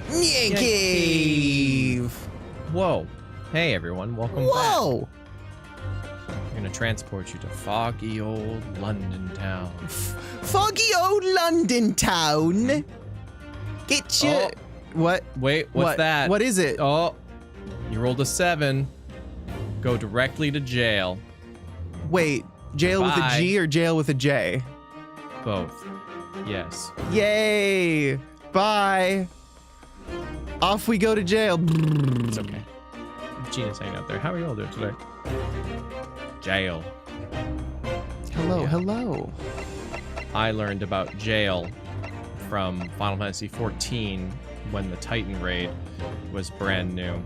NyanCave! Whoa. Hey everyone, welcome Whoa! back. We're gonna transport you to foggy old London town. Foggy old London town? Get you... Oh. What? Wait, what's that? What is it? Oh, you rolled a 7. Go directly to jail. Wait, jail with a Bye. G or jail with a J? Both. Yes. Yay! Bye! Off we go to jail. It's okay. Gina's hanging out there. How are you all doing today? Jail. Hello, Yeah. hello. I learned about jail from Final Fantasy XIV when the Titan raid was brand new.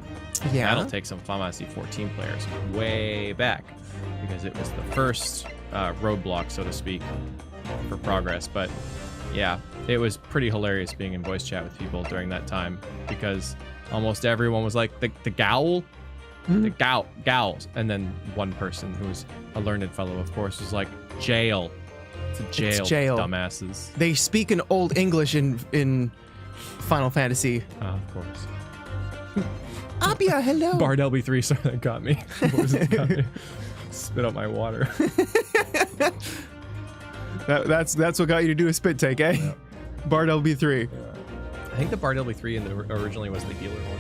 Yeah. That'll take some Final Fantasy XIV players way back because it was the first roadblock, so to speak, for progress. But yeah, it was pretty hilarious being in voice chat with people during that time because almost everyone was like, the gowl? The gowls. And then one person who was a learned fellow, of course, was like, jail. It's a jail, It's jail. dumbasses. They speak in Old English in Final Fantasy. Of course. Abia, hello. Bard LB3, sorry, that got me. Got me. Spit out my water. That's what got you to do a spit take, eh? Yeah. Bard LB3. I think the Bard LB3 in the originally was the healer one.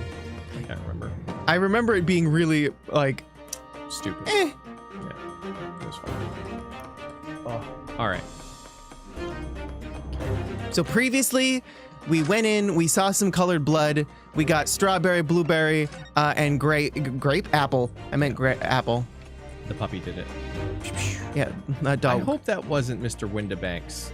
I can't remember. I remember it being really, like, Stupid. eh. Yeah, it was fun. Oh, all right. So previously, we went in, we saw some colored blood, we got strawberry, blueberry, and grape, apple. I meant apple. The puppy did it. Yeah, a I dog. hope that wasn't Mr. Windibank's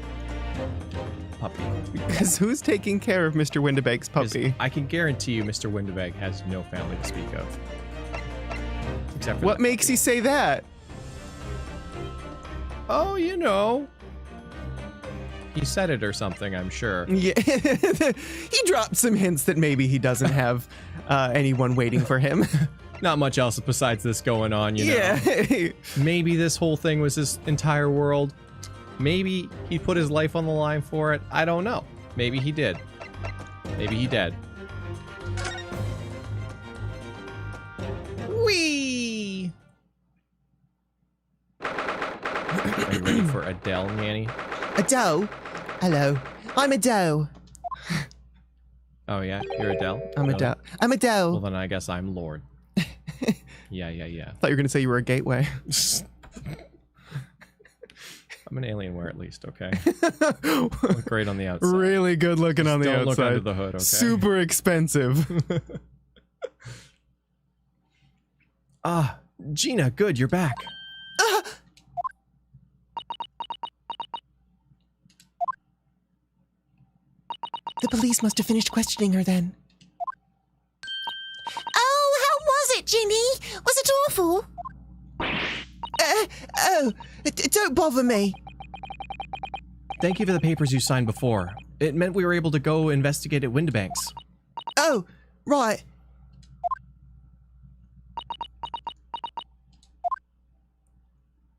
puppy. Because who's taking care of Mr. Windibank's 'Cause puppy? I can guarantee you Mr. Windibank has no family to speak of. Except for What that makes puppy. you say that? Oh, you know. He said it or something, I'm sure. Yeah, he dropped some hints that maybe he doesn't have anyone waiting for him. Not much else besides this going on, you know. Yeah. Maybe this whole thing was his entire world. Maybe he put his life on the line for it. I don't know. Maybe he did. Maybe he did. Whee! Are you ready for Adele, Nanny? Adele? Hello. I'm Adele. Oh yeah, you're Adele? I'm Really? Adele. I'm Adele. Well then I guess I'm Lord. Yeah. Thought you were going to say you were a gateway. I'm an Alienware at least, okay? Look great on the outside. Really good looking on the Don't outside. look under the hood, okay? Super expensive. Ah, Gina, good, you're back. The police must have finished questioning her then. Oh, how was it, Ginny? Was it awful? Don't bother me. Thank you for the papers you signed before. It meant we were able to go investigate at Windibank's. Oh, right.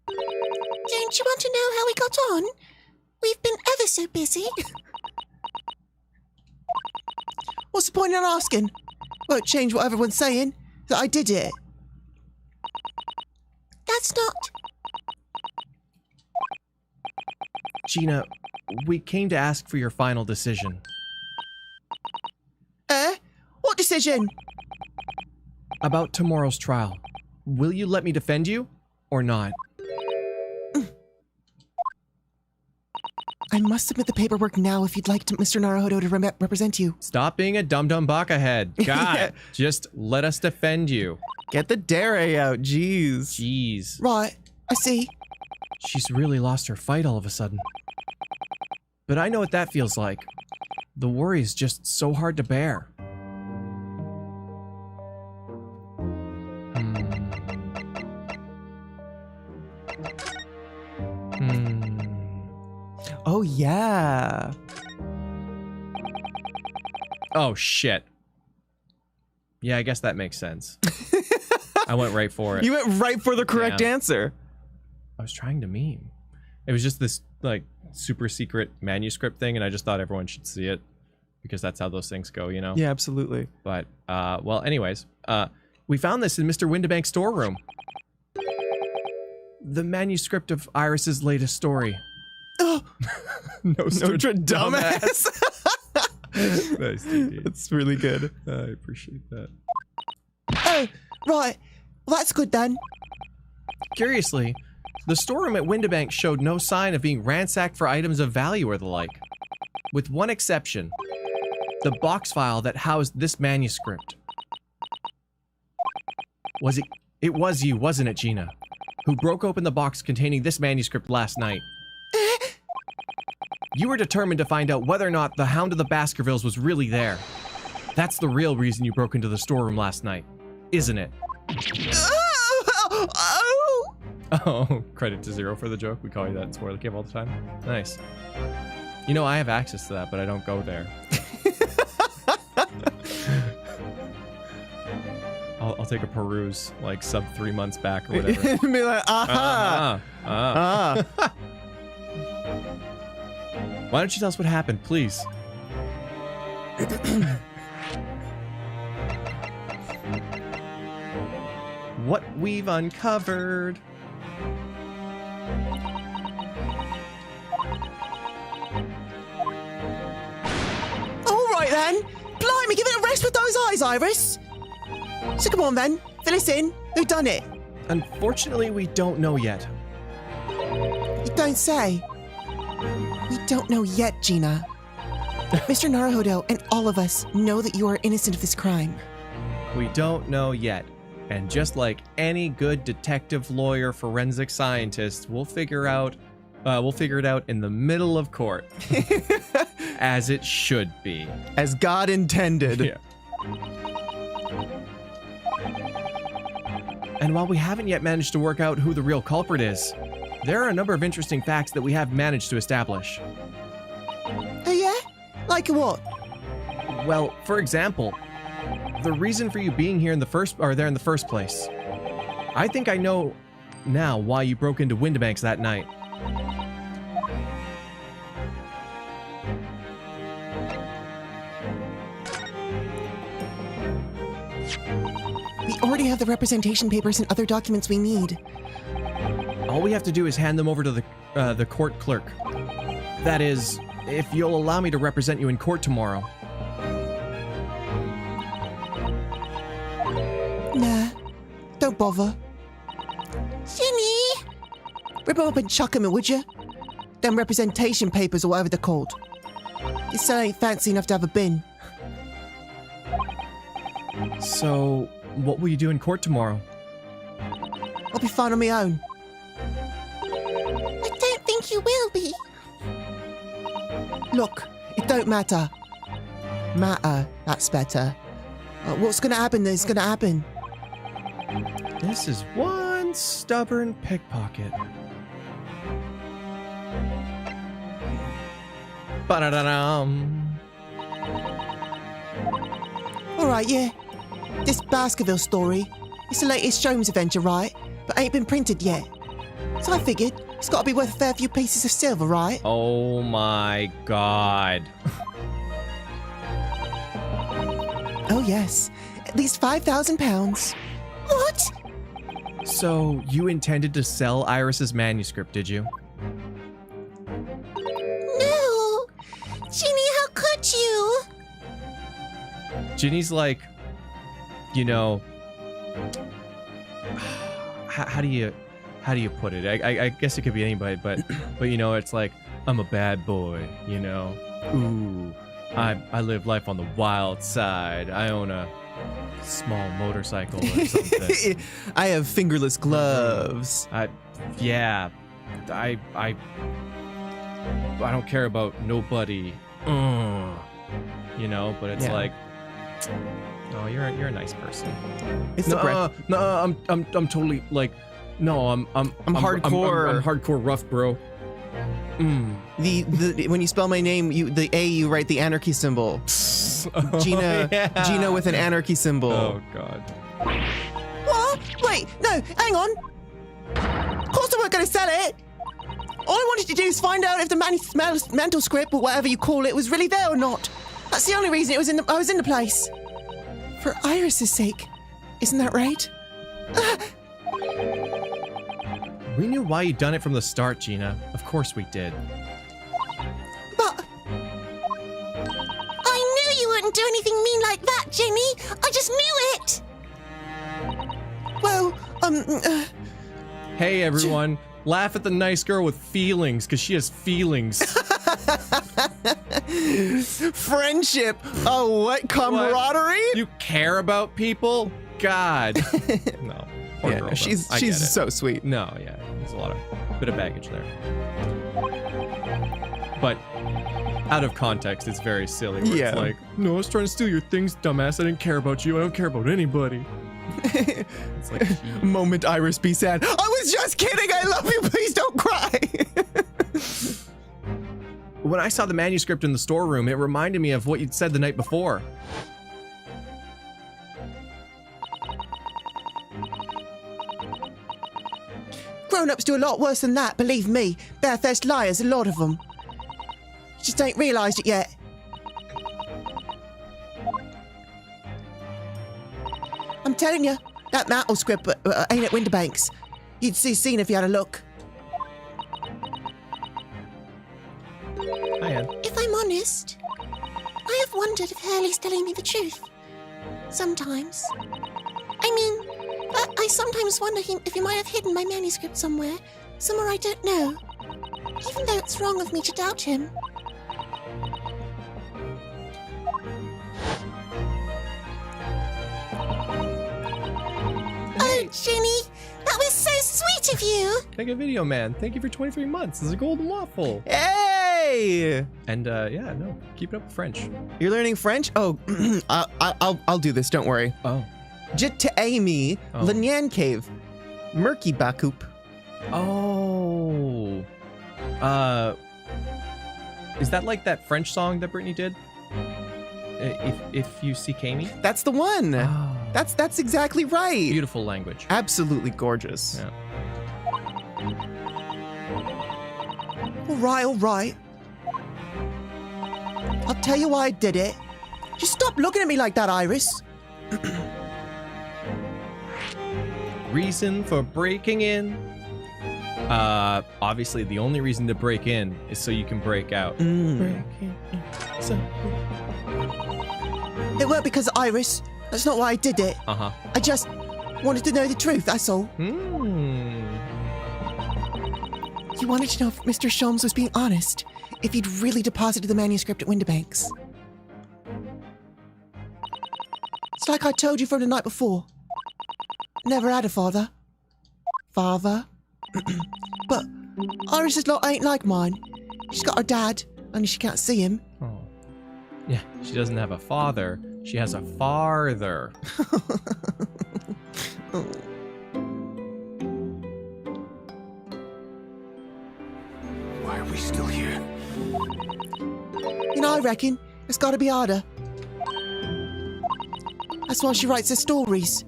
Don't you want to know how we got on? We've been ever so busy. What's the point in asking? Won't change what everyone's saying. That I did it. That's not... Gina, we came to ask for your final decision. What decision? About tomorrow's trial. Will you let me defend you, or not? I must submit the paperwork now if you'd like Mr. Naruhodo to represent you. Stop being a dum-dum baka head. God, Yeah. just let us defend you. Get the dare out, jeez. Jeez. Right, I see. She's really lost her fight all of a sudden. But I know what that feels like. The worry is just so hard to bear. Oh, yeah. Oh, shit. Yeah, I guess that makes sense. I went right for it. You went right for the correct Yeah. answer. I was trying to meme. It was just this, like, super secret manuscript thing, and I just thought everyone should see it. because that's how those things go, you know? Yeah, absolutely. But, well, anyways, we found this in Mr. Windibank's storeroom. The manuscript of Iris's latest story. Oh, Nostradamus. Nice, dude. That's really good. I appreciate that. Oh, right. Well, that's good then. Curiously, the storeroom at Windibank showed no sign of being ransacked for items of value or the like. With one exception, the box file that housed this manuscript. It was you, wasn't it, Gina? Who broke open the box containing this manuscript last night. You were determined to find out whether or not the Hound of the Baskervilles was really there. That's the real reason you broke into the storeroom last night, isn't it? Oh, credit to Zero for the joke. We call you that in Spoiler Cave all the time. Nice. You know, I have access to that, but I don't go there. I'll take a peruse, like, sub 3 months back or whatever. Be like, Why don't you tell us what happened, please? What we've uncovered. All right then. Blimey, give it a rest with those eyes, Iris. So come on then, fill us in. Who done it? Unfortunately, we don't know yet. You don't say. We don't know yet, Gina. Mr. Naruhodo and all of us know that you are innocent of this crime. We don't know yet. And just like any good detective, lawyer, forensic scientist, we'll figure it out in the middle of court. As it should be. as God intended. Yeah. And while we haven't yet managed to work out who the real culprit is, there are a number of interesting facts that we have managed to establish. Oh yeah? Like what? Well, for example, the reason for you being here in the first place. I think I know now why you broke into Windibank's that night. We already have the representation papers and other documents we need. All we have to do is hand them over to the court clerk. That is, if you'll allow me to represent you in court tomorrow. Nah, don't bother. Ginny! Rip them up and chuck them in, would you? Them representation papers or whatever they're called. This cell ain't fancy enough to have a bin. So, what will you do in court tomorrow? I'll be fine on my own. I don't think you will be. Look, it don't matter. That's better. What's gonna happen is gonna happen. This is one stubborn pickpocket. Ba-da-da-dum. Alright, yeah. This Baskerville story, it's the latest Jones adventure, right? But ain't been printed yet. So I figured, it's gotta be worth a fair few pieces of silver, right? Oh my god. Oh yes, at least £5,000. What? So, you intended to sell Iris's manuscript, did you? No! Ginny, how could you? Ginny's like, you know, how do you put it? I guess it could be anybody, but you know, it's like, I'm a bad boy, you know. Ooh, I live life on the wild side. I own a small motorcycle or something. I have fingerless gloves. I don't care about nobody. You know, but it's like, oh, you're a nice person. It's I'm totally like, no, I'm hardcore. I'm hardcore rough, bro. The when you spell my name, the A, you write the anarchy symbol. Gina, yeah. Gina with an anarchy symbol. Oh god. What? Wait, no, hang on. Of course I weren't gonna sell it. All I wanted to do is find out if the mantle script, or whatever you call it, was really there or not. That's the only reason I was in the place. For Iris's sake. Isn't that right? We knew why you'd done it from the start, Gina. Of course we did. But I knew you wouldn't do anything mean like that, Jenny. I just knew it. well, Hey, everyone. Laugh at the nice girl with feelings, because she has feelings. Friendship. Oh, what camaraderie? You care about people? God. No. Poor girl, Yeah, though. she's I get it. so sweet. No, yeah. There's a bit of baggage there. But out of context, it's very silly. Where Yeah. It's like, no, I was trying to steal your things, dumbass. I didn't care about you. I don't care about anybody. It's like, Moment, Iris, be sad. I was just kidding. I love you. Please don't cry. when I saw the manuscript in the storeroom, it reminded me of what you'd said the night before. Grown-ups do a lot worse than that, believe me. Barefaced liars, a lot of them. Just ain't realised it yet. I'm telling you, that manuscript ain't at Winterbanks. You'd see seen if you had a look. Nyan. If I'm honest, I have wondered if Hurley's telling me the truth. Sometimes. I mean, but I sometimes wonder if he might have hidden my manuscript somewhere I don't know. Even though it's wrong of me to doubt him. Oh, Jenny, that was so sweet of you. Take a video, man. Thank you for 23 months. This is a golden waffle. Hey! And yeah, no, keep it up with French. You're learning French? Oh, I'll do this. Don't worry. Oh. Je t'aime, Oh. le NyanCave, murky bakup. Oh. Is that like that French song that Brittany did? If you see Kami? That's the one. Oh. That's exactly right. Beautiful language. Absolutely gorgeous. Yeah. All right. I'll tell you why I did it. Just stop looking at me like that, Iris. Reason for breaking in. Obviously the only reason to break in is so you can break out. Mm. It weren't because of Iris. That's not why I did it. Uh-huh. I just wanted to know the truth, that's all. You wanted to know if Mr. Sholmes was being honest, if he'd really deposited the manuscript at Winterbanks. It's like I told you from the night before. Never had a father. But Iris's lot ain't like mine. She's got her dad, only she can't see him. Oh. Yeah, she doesn't have a father. She has a farther. Why are we still here? You know, I reckon it's gotta be harder. That's why she writes her stories.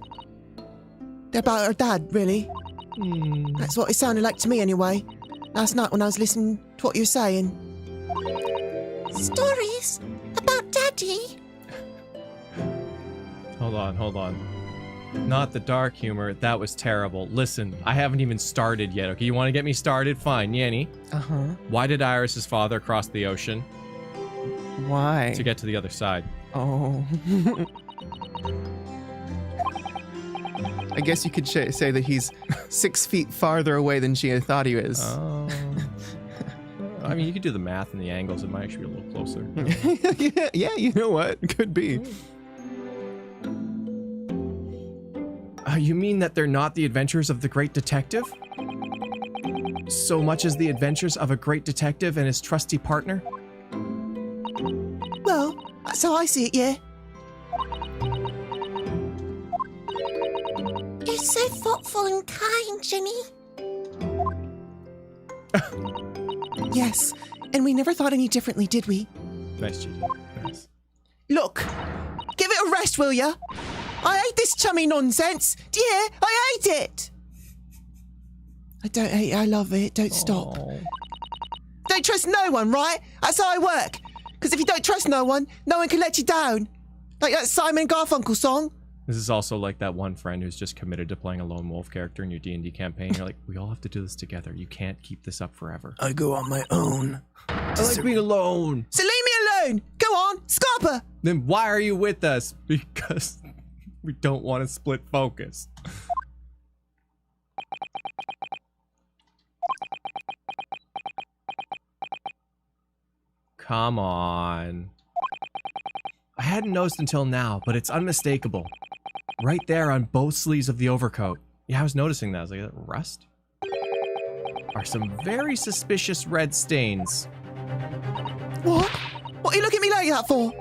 They're about her dad, really. That's what it sounded like to me anyway. Last night when I was listening to what you were saying. Stories about Daddy. Hold on. Not the dark humor. That was terrible. Listen, I haven't even started yet. Okay, you want to get me started? Fine, Yanny. Uh-huh. Why did Iris's father cross the ocean? Why? To get to the other side. Oh. I guess you could say that he's 6 feet farther away than she had thought he was. Oh. I mean, you could do the math and the angles. It might actually be a little closer. yeah, you know what? Could be. You mean that they're not the adventures of the great detective? So much as the adventures of a great detective and his trusty partner? Well, that's how I see it, yeah. You're so thoughtful and kind, Jenny. Yes, and we never thought any differently, did we? Nice, Gina. Nice. Look, give it a rest, will ya? I hate this chummy nonsense. Do you hear? I hate it. I don't hate it, I love it. Don't stop. Aw. Don't trust no one, right? That's how I work. Because if you don't trust no one can let you down. Like that Simon Garfunkel song. This is also like that one friend who's just committed to playing a lone wolf character in your D&D campaign. You're like, we all have to do this together. You can't keep this up forever. I go on my own. I like being alone. So leave me alone. Go on, Scarpa. Then why are you with us? Because we don't want to split focus. Come on. I hadn't noticed until now, but it's unmistakable. Right there on both sleeves of the overcoat. Yeah, I was noticing that. I was like, rust? Are some very suspicious red stains. What? What are you looking at me like that for?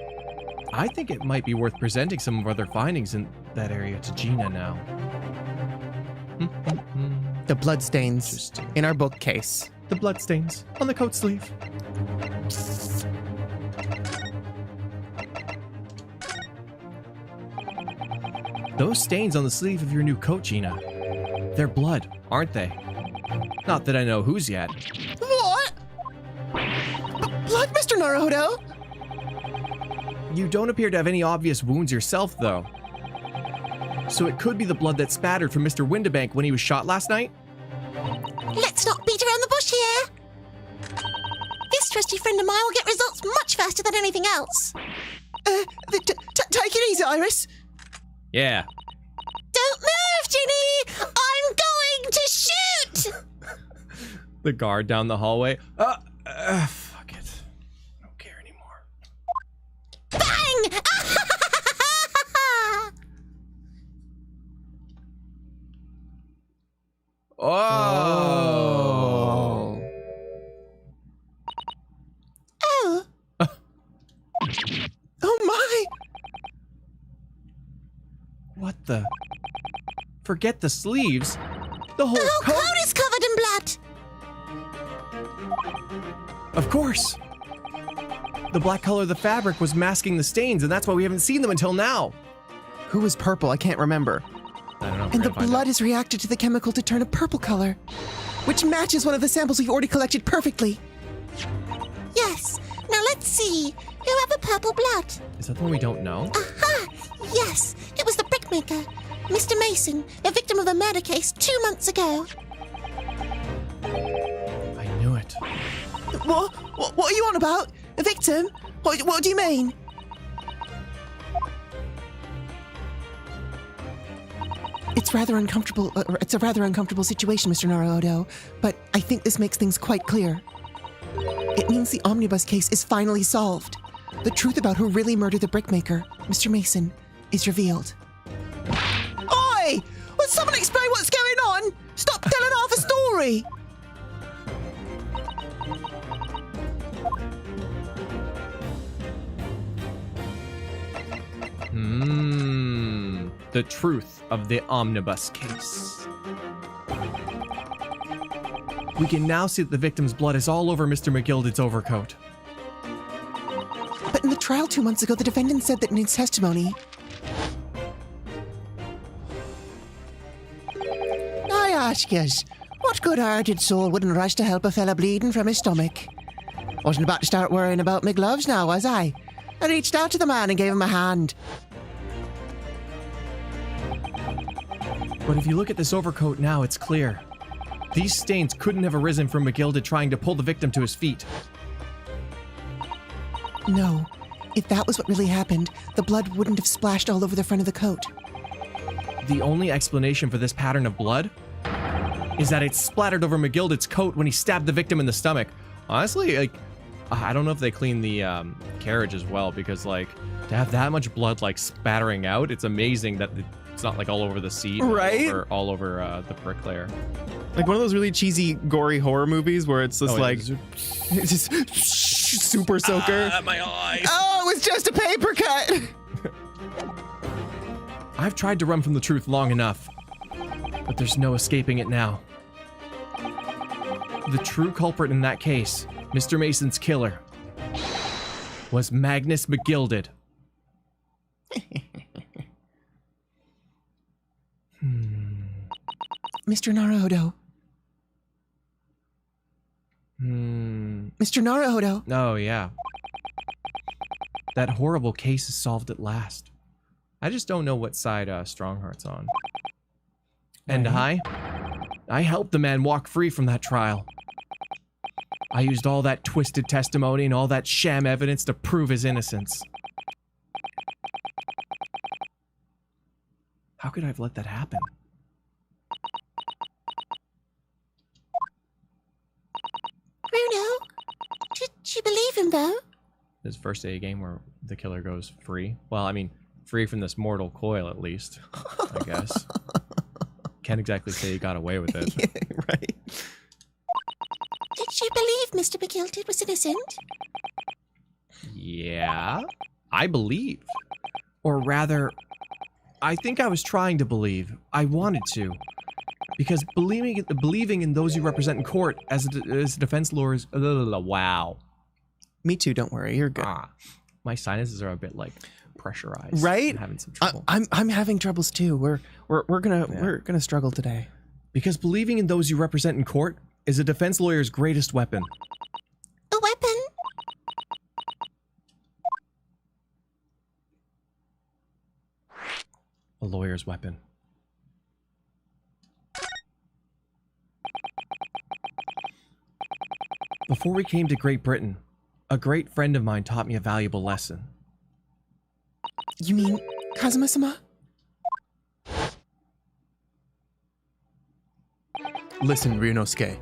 I think it might be worth presenting some of our other findings in that area to Gina now. The bloodstains Interesting. in our bookcase. The bloodstains on the coat sleeve. Those stains on the sleeve of your new coat, Gina. They're blood, aren't they? Not that I know whose yet. What? Blood, Mr. Naruto? You don't appear to have any obvious wounds yourself, though. So it could be the blood that spattered from Mr. Windibank when he was shot last night? Let's not beat around the bush here. This trusty friend of mine will get results much faster than anything else. Take it easy, Iris. Yeah. Don't move, Ginny! I'm going to shoot! The guard down the hallway. Fuck it. I don't care anymore. Bang! Oh. Oh, Oh my! What the? Forget the sleeves. The whole the whole coat. coat is covered in blood. Of course. The black color of the fabric was masking the stains, and that's why we haven't seen them until now. Who was purple? I can't remember. I don't know. And the blood has reacted to the chemical to turn a purple color, which matches one of the samples we've already collected perfectly. Yes. Now let's see. Who had the purple blood? Is that the one we don't know? Aha! Yes, it was the brickmaker, Mr. Mason, the victim of a murder case 2 months ago. I knew it. What are you on about? A victim? What do you mean? It's rather uncomfortable. It's a rather uncomfortable situation, Mr. Naruto, but I think this makes things quite clear. It means the omnibus case is finally solved. The truth about who really murdered the brickmaker, Mr. Mason, is revealed. Oi! Will someone explain what's going on? Stop telling half a story! The truth of the omnibus case. We can now see that the victim's blood is all over Mr. McGilded's overcoat. But in the trial 2 months ago, the defendant said that in his testimony... I ask yous, what good-hearted soul wouldn't rush to help a fella bleeding from his stomach? Wasn't about to start worrying about my gloves now, was I? I reached out to the man and gave him a hand. But if you look at this overcoat now, it's clear. These stains couldn't have arisen from McGilded trying to pull the victim to his feet. No. If that was what really happened, the blood wouldn't have splashed all over the front of the coat. The only explanation for this pattern of blood is that it splattered over McGilded's coat when he stabbed the victim in the stomach. Honestly, like, I don't know if they cleaned the carriage as well, because, like, to have that much blood, like, spattering out, it's amazing that it's not, like, all over the seat. Right? Or all over the brick layer. Like one of those really cheesy, gory horror movies where it's just Oh, yeah, like, it's just super soaker. My eyes! Oh, it was just a paper cut. I've tried to run from the truth long enough, but there's no escaping it now. The true culprit in that case, Mr. Mason's killer, was Magnus McGilded. Mr. Naruto. Mr. Naruto. Oh, yeah. That horrible case is solved at last. I just don't know what side Strongheart's on. And I helped the man walk free from that trial. I used all that twisted testimony and all that sham evidence to prove his innocence. How could I have let that happen? Bruno, did you believe him, though? This first day game where the killer goes free. Well, I mean, free from this mortal coil, at least. I guess. Can't exactly say he got away with it. Yeah, right. Did you believe Mr. McGilted was innocent? Yeah, I believe. Or rather, I think I was trying to believe. I wanted to. Because believing in those you represent in court as a defense lawyer is... wow. Me too, don't worry. You're good. My sinuses are a bit, like, pressurized. Right? I'm having some trouble. I'm having troubles too. We're gonna struggle today. Because believing in those you represent in court is a defense lawyer's greatest weapon. A weapon? A lawyer's weapon. Before we came to Great Britain, a great friend of mine taught me a valuable lesson. You mean Kazuma-sama? Listen, Ryunosuke.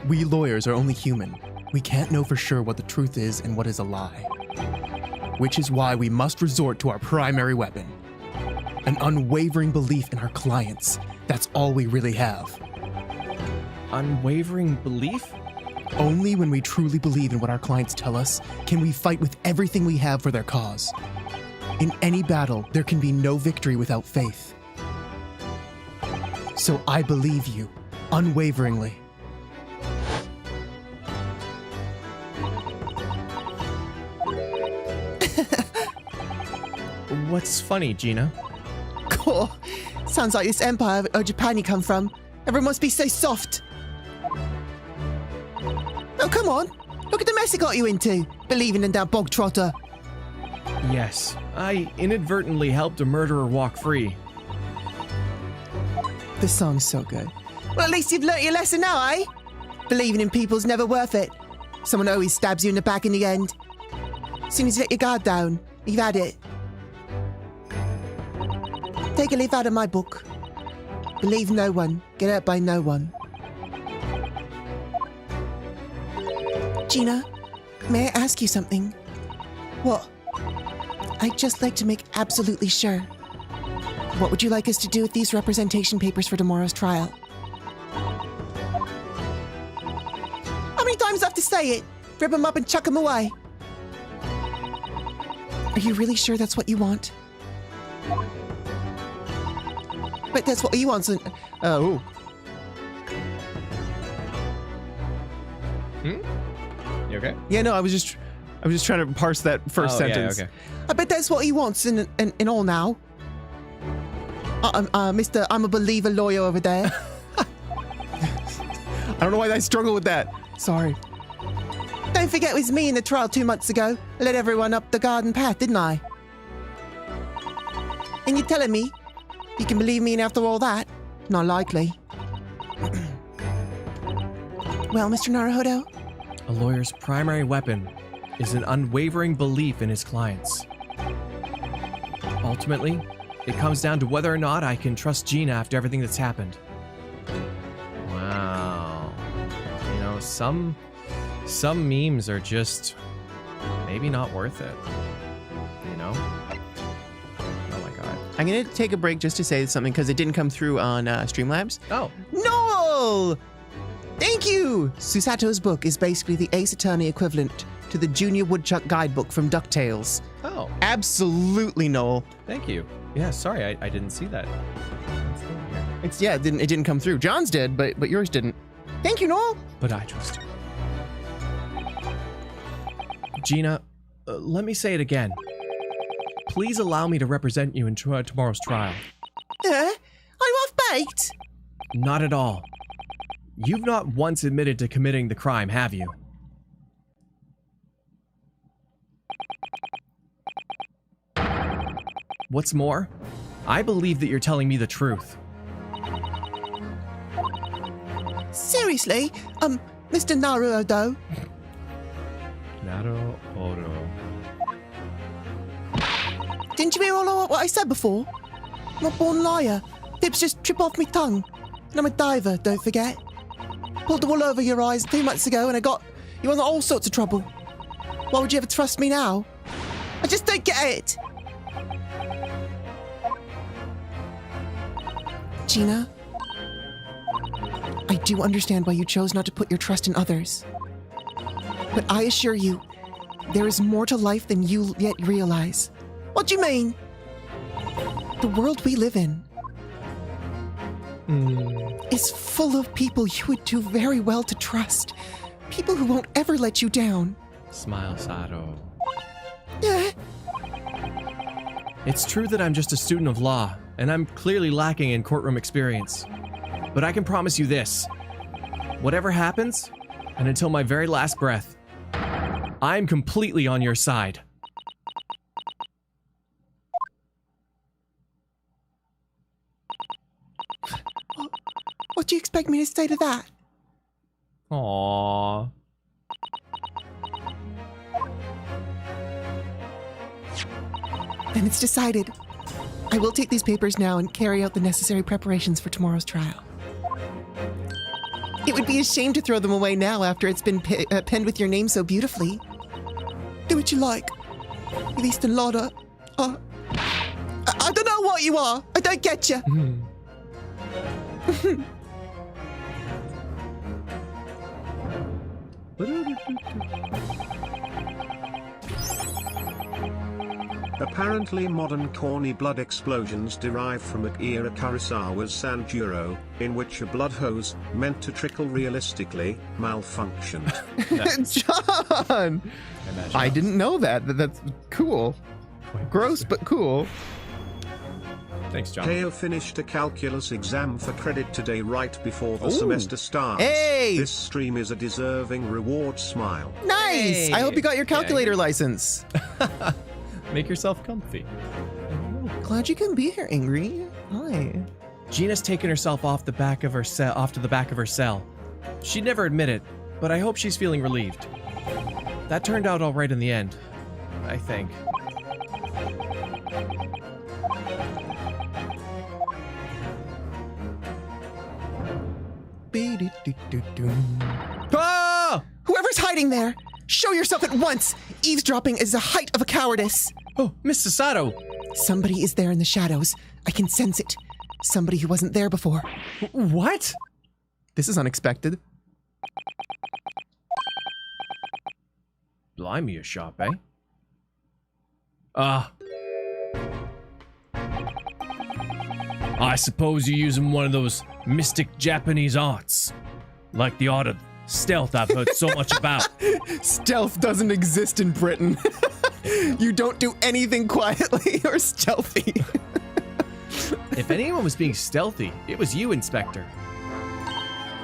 We lawyers are only human. We can't know for sure what the truth is and what is a lie. Which is why we must resort to our primary weapon. An unwavering belief in our clients. That's all we really have. Unwavering belief? Only when we truly believe in what our clients tell us can we fight with everything we have for their cause. In any battle, there can be no victory without faith. So I believe you, unwaveringly. What's funny, Gina? Cool. Sounds like this empire of Japan you come from. Everyone must be so soft. Oh, come on. Look at the mess it got you into, believing in that bog trotter. Yes, I inadvertently helped a murderer walk free. This song's so good. Well, at least you've learnt your lesson now, eh? Believing in people's never worth it. Someone always stabs you in the back in the end. As soon as you let your guard down, you've had it. Take a leaf out of my book. Believe no one. Get hurt by no one. Gina, may I ask you something? What? I'd just like to make absolutely sure. What would you like us to do with these representation papers for tomorrow's trial? How many times do I have to say it? Rip them up and chuck them away. Are you really sure that's what you want? But that's what you want. So, Oh. You okay? Yeah, no, I was just trying to parse that first sentence. Yeah, okay. I bet that's what he wants in all now. Mr. I'm a believer lawyer over there. I don't know why I struggle with that. Sorry. Don't forget it was me in the trial 2 months ago. I led everyone up the garden path, didn't I? And you're telling me you can believe me after all that? Not likely. Well, Mr. Naruhodo? A lawyer's primary weapon is an unwavering belief in his clients. Ultimately, it comes down to whether or not I can trust Gina after everything that's happened. Wow. You know, some memes are just maybe not worth it. You know? Oh my god. I'm going to take a break just to say something because it didn't come through on Streamlabs. Oh. No! Thank you! Susato's book is basically the Ace Attorney equivalent to the Junior Woodchuck guidebook from DuckTales. Oh. Absolutely, Noel. Thank you. Yeah, sorry, I didn't see that. It didn't come through. John's did, but yours didn't. Thank you, Noel! But I trust you. Gina, let me say it again. Please allow me to represent you in tomorrow's trial. I'm off-baked! Not at all. You've not once admitted to committing the crime, have you? What's more, I believe that you're telling me the truth. Seriously? Mr. Naruto? Naruto. Didn't you hear all of what I said before? I'm a born liar. Fibs just trip off my tongue. And I'm a diver, don't forget. Pulled the wool over your eyes 2 months ago and I got you in all sorts of trouble. Why would you ever trust me now? I just don't get it. Gina, I do understand why you chose not to put your trust in others. But I assure you, there is more to life than you yet realize. What do you mean? The world we live in is full of people you would do very well to trust. People who won't ever let you down. Smile, Sato. Yeah. It's true that I'm just a student of law, and I'm clearly lacking in courtroom experience. But I can promise you this. Whatever happens, and until my very last breath, I'm completely on your side. What do you expect me to say to that? Aww. Then it's decided. I will take these papers now and carry out the necessary preparations for tomorrow's trial. It would be a shame to throw them away now after it's been penned with your name so beautifully. Do what you like. You're Eastern Lauder. I don't know what you are. I don't get you. Apparently modern corny blood explosions derive from Akira Kurosawa's Sanjuro, in which a blood hose, meant to trickle realistically, malfunctioned. John! I didn't know that. That's cool. Gross, but cool. Thanks, John. Teo finished a calculus exam for credit today right before the semester starts. Hey! This stream is a deserving reward. Smile. Nice! Hey! I hope you got your calculator license. Make yourself comfy. Glad you can be here, Ingrid. Hi. Gina's taken herself off to the back of her cell. She'd never admit it, but I hope she's feeling relieved. That turned out all right in the end, I think. Ah! Whoever's hiding there, show yourself at once. Eavesdropping is the height of a cowardice. Oh, Mr. Sato! Somebody is there in the shadows. I can sense it. Somebody who wasn't there before. What? This is unexpected. Blimey, you're sharp, eh? I suppose you're using one of those mystic Japanese arts. Like the art of stealth I've heard so much about. Stealth doesn't exist in Britain. You don't do anything quietly or stealthy. If anyone was being stealthy, it was you, Inspector.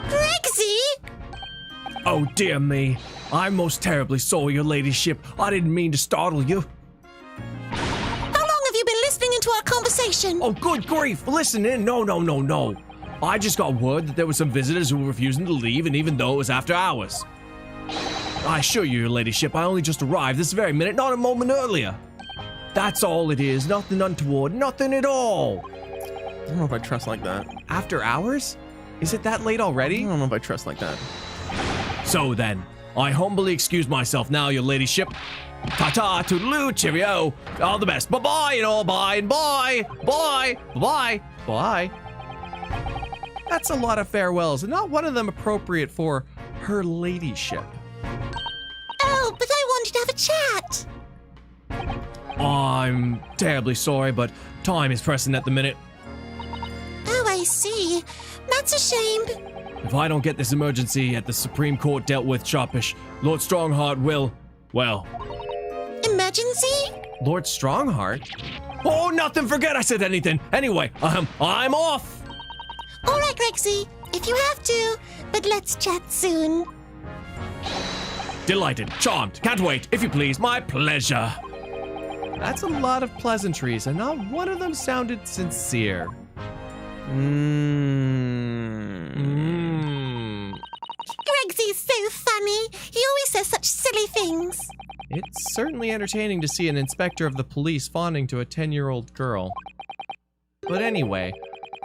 Grexy! Oh, dear me. I'm most terribly sorry, your ladyship. I didn't mean to startle you. How long have you been listening into our conversation? Oh, good grief. Listen in. No. I just got word that there were some visitors who were refusing to leave, and even though it was after hours. I assure you, your ladyship, I only just arrived this very minute, not a moment earlier. That's all it is. Nothing untoward. Nothing at all. I don't know if I trust like that. After hours? Is it that late I already? don't know if I trust like that. So then, I humbly excuse myself now, your ladyship. Ta-ta, toodaloo, cheerio. All the best. Bye-bye and all bye and bye. Bye. Bye. Bye. That's a lot of farewells, and not one of them appropriate for her ladyship. Oh, but I wanted to have a chat. I'm terribly sorry, but time is pressing at the minute. Oh, I see. That's a shame. If I don't get this emergency at the Supreme Court dealt with sharpish, Lord Strongheart will, well... Emergency? Lord Strongheart? Oh, nothing, forget I said anything. Anyway, I'm off. All right, Grexy, if you have to, but let's chat soon. Delighted, charmed, can't wait, if you please, my pleasure. That's a lot of pleasantries, and not one of them sounded sincere. Gregsy's so funny. He always says such silly things. It's certainly entertaining to see an inspector of the police fawning to a 10-year-old girl. But anyway,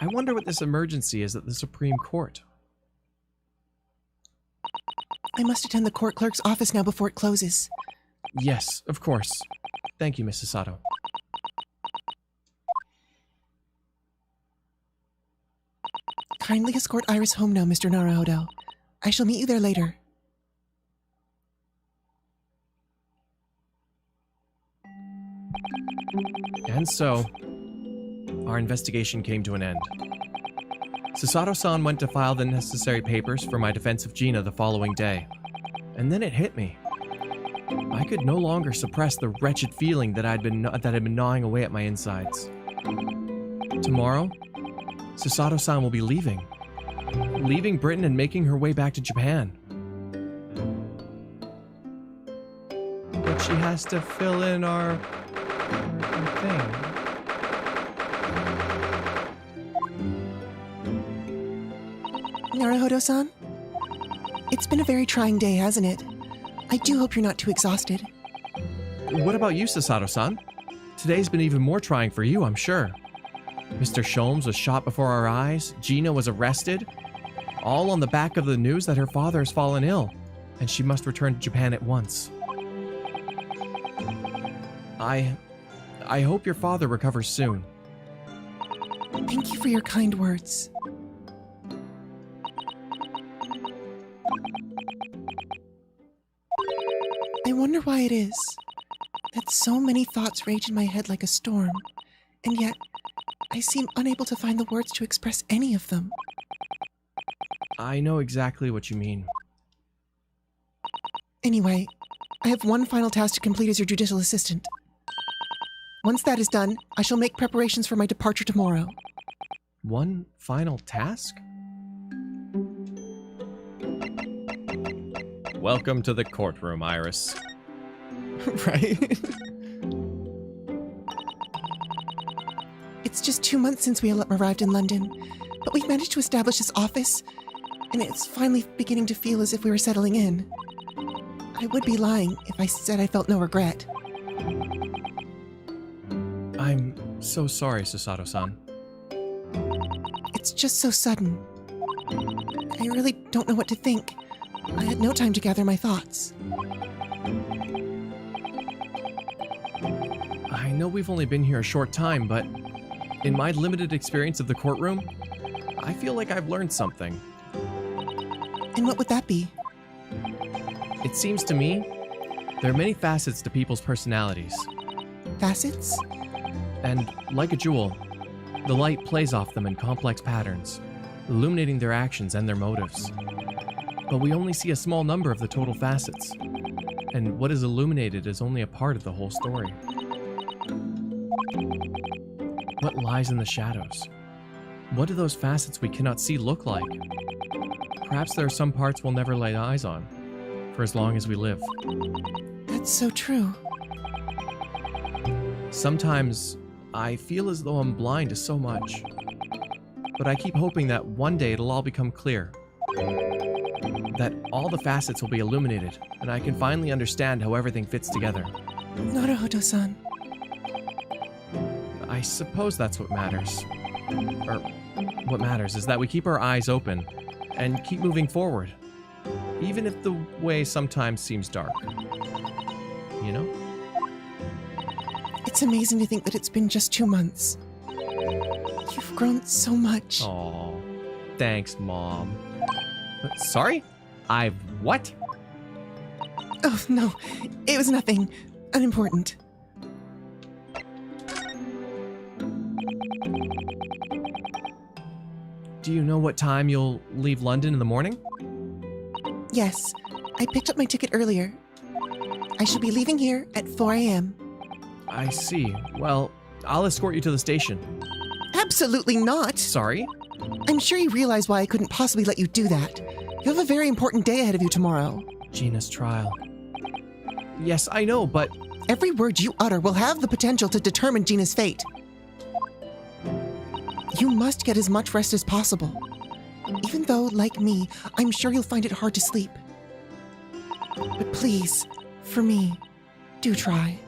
I wonder what this emergency is at the Supreme Court. I must attend the court clerk's office now before it closes. Yes, of course. Thank you, Mrs. Sato. Kindly escort Iris home now, Mr. Naruhodo. I shall meet you there later. And so, our investigation came to an end. Susato-san went to file the necessary papers for my defense of Gina the following day. And then it hit me. I could no longer suppress the wretched feeling that had been gnawing away at my insides. Tomorrow, Susato-san will be leaving Britain and making her way back to Japan. But she has to fill in our thing. Naruhodo-san? It's been a very trying day, hasn't it? I do hope you're not too exhausted. What about you, Susato-san? Today's been even more trying for you, I'm sure. Mr. Sholmes was shot before our eyes, Gina was arrested, all on the back of the news that her father has fallen ill, and she must return to Japan at once. I hope your father recovers soon. Thank you for your kind words. I wonder why it is that so many thoughts rage in my head like a storm, and yet I seem unable to find the words to express any of them. I know exactly what you mean. Anyway, I have one final task to complete as your judicial assistant. Once that is done, I shall make preparations for my departure tomorrow. One final task? Welcome to the courtroom, Iris. Right? It's just 2 months since we arrived in London, but we've managed to establish this office, and it's finally beginning to feel as if we were settling in. I would be lying if I said I felt no regret. I'm so sorry, Susato-san. It's just so sudden. I really don't know what to think. I had no time to gather my thoughts. I know we've only been here a short time, but in my limited experience of the courtroom, I feel like I've learned something. And what would that be? It seems to me there are many facets to people's personalities. Facets? And like a jewel, the light plays off them in complex patterns, illuminating their actions and their motives. But we only see a small number of the total facets, and what is illuminated is only a part of the whole story. What lies in the shadows? What do those facets we cannot see look like? Perhaps there are some parts we'll never lay eyes on, for as long as we live. That's so true. Sometimes I feel as though I'm blind to so much, but I keep hoping that one day it'll all become clear. That all the facets will be illuminated, and I can finally understand how everything fits together. Naruhodo-san. I suppose that's what matters. Or, what matters is that we keep our eyes open, and keep moving forward. Even if the way sometimes seems dark. You know? It's amazing to think that it's been just 2 months. You've grown so much. Aw, thanks, Mom. Sorry? I've what? Oh, no. It was nothing. Unimportant. Do you know what time you'll leave London in the morning? Yes. I picked up my ticket earlier. I shall be leaving here at 4 a.m. I see. Well, I'll escort you to the station. Absolutely not. Sorry? I'm sure you realize why I couldn't possibly let you do that. You have a very important day ahead of you tomorrow. Gina's trial. Yes, I know, but Every word you utter will have the potential to determine Gina's fate. You must get as much rest as possible. Even though, like me, I'm sure you'll find it hard to sleep. But please, for me, do try.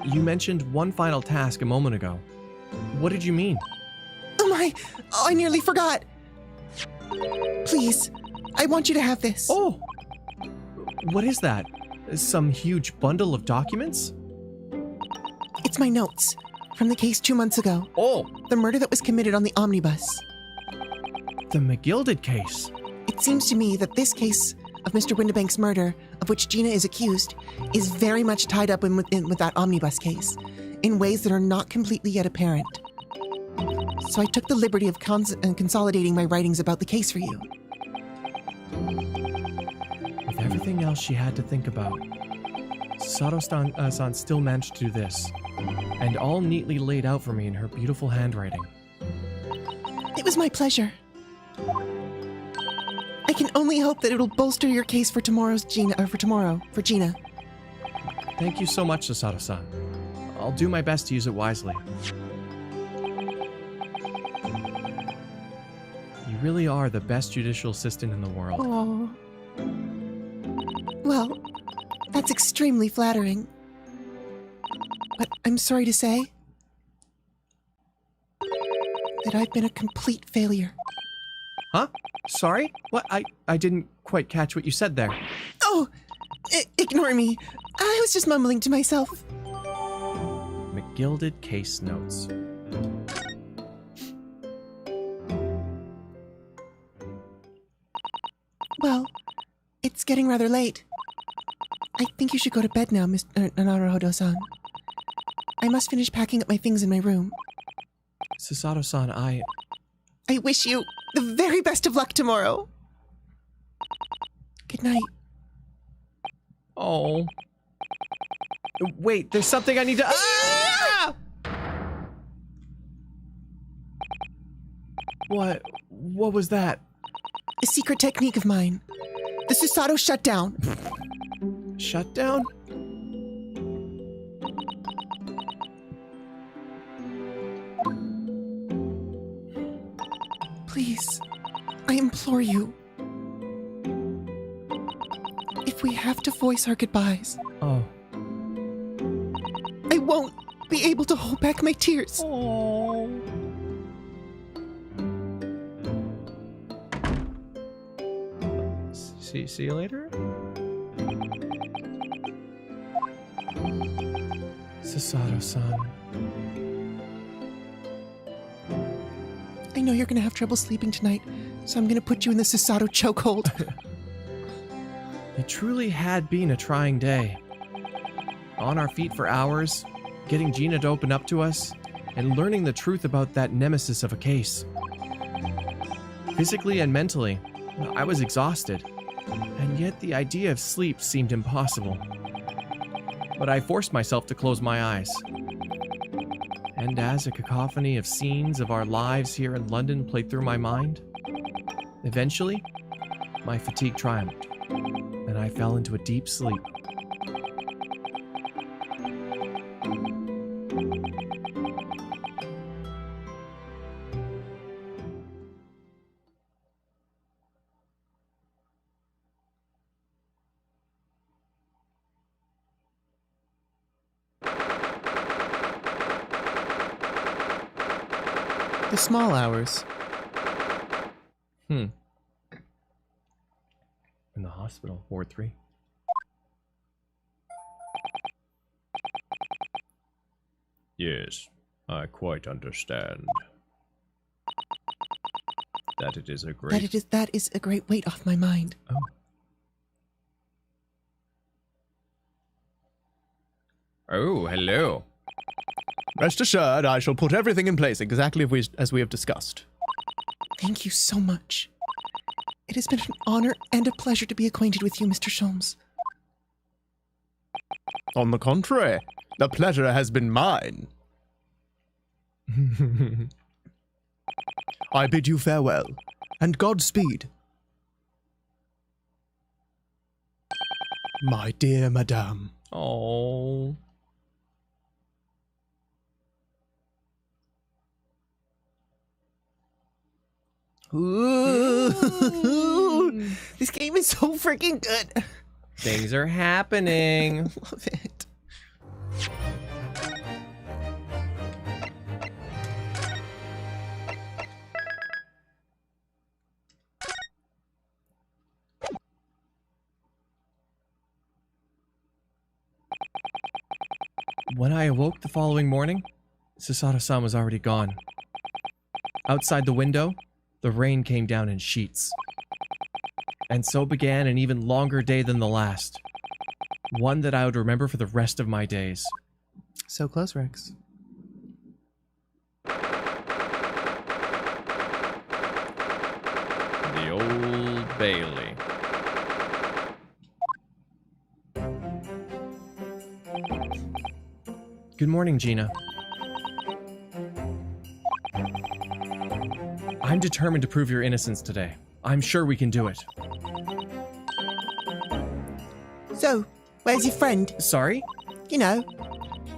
You mentioned one final task a moment ago. What did you mean? Oh my! Oh, I nearly forgot! Please, I want you to have this. Oh! What is that? Some huge bundle of documents? It's my notes from the case 2 months ago. Oh! The murder that was committed on the omnibus. The McGilded case. It seems to me that this case of Mr. Windibank's murder, of which Gina is accused, is very much tied up with that omnibus case, in ways that are not completely yet apparent. So I took the liberty of consolidating my writings about the case for you. With everything else she had to think about, Sato-san still managed to do this, and all neatly laid out for me in her beautiful handwriting. It was my pleasure. I can only hope that it'll bolster your case for Gina. Thank you so much, Sato-san. I'll do my best to use it wisely. You really are the best judicial assistant in the world. Oh. Well, that's extremely flattering. But I'm sorry to say that I've been a complete failure. Huh? Sorry? What? I didn't quite catch what you said there. Oh! Ignore me. I was just mumbling to myself. McGilded case notes. Well, it's getting rather late. I think you should go to bed now, Mr. Naruhodo-san. I must finish packing up my things in my room. Sato-san, I wish you the very best of luck tomorrow. Good night. Oh. Wait, there's something I need to... Ah! What was that? A secret technique of mine. The Susato shutdown. Shutdown? Please, I implore you. If we have to voice our goodbyes, Oh. I won't be able to hold back my tears. Oh. See you later? Sasato-san. I know you're gonna have trouble sleeping tonight, so I'm gonna put you in the Susato chokehold. It truly had been a trying day. On our feet for hours, getting Gina to open up to us, and learning the truth about that nemesis of a case. Physically and mentally, I was exhausted, and yet the idea of sleep seemed impossible. But I forced myself to close my eyes. And as a cacophony of scenes of our lives here in London played through my mind, eventually, my fatigue triumphed, and I fell into a deep sleep. The small hours. In the hospital, Ward 3. Yes, I quite understand. That it is a great... That is a great weight off my mind. Oh. Oh, hello. Rest assured, I shall put everything in place exactly as we have discussed. Thank you so much. It has been an honor and a pleasure to be acquainted with you, Mr. Sholmes. On the contrary, the pleasure has been mine. I bid you farewell, and Godspeed. My dear madame. Oh. Ooh. This game is so freaking good. Things are happening. Love it. When I awoke the following morning, Susato-san was already gone. Outside the window, the rain came down in sheets. And so began an even longer day than the last. One that I would remember for the rest of my days. So close, Rex. The Old Bailey. Good morning, Gina. I'm determined to prove your innocence today. I'm sure we can do it. So, where's your friend? Sorry? You know,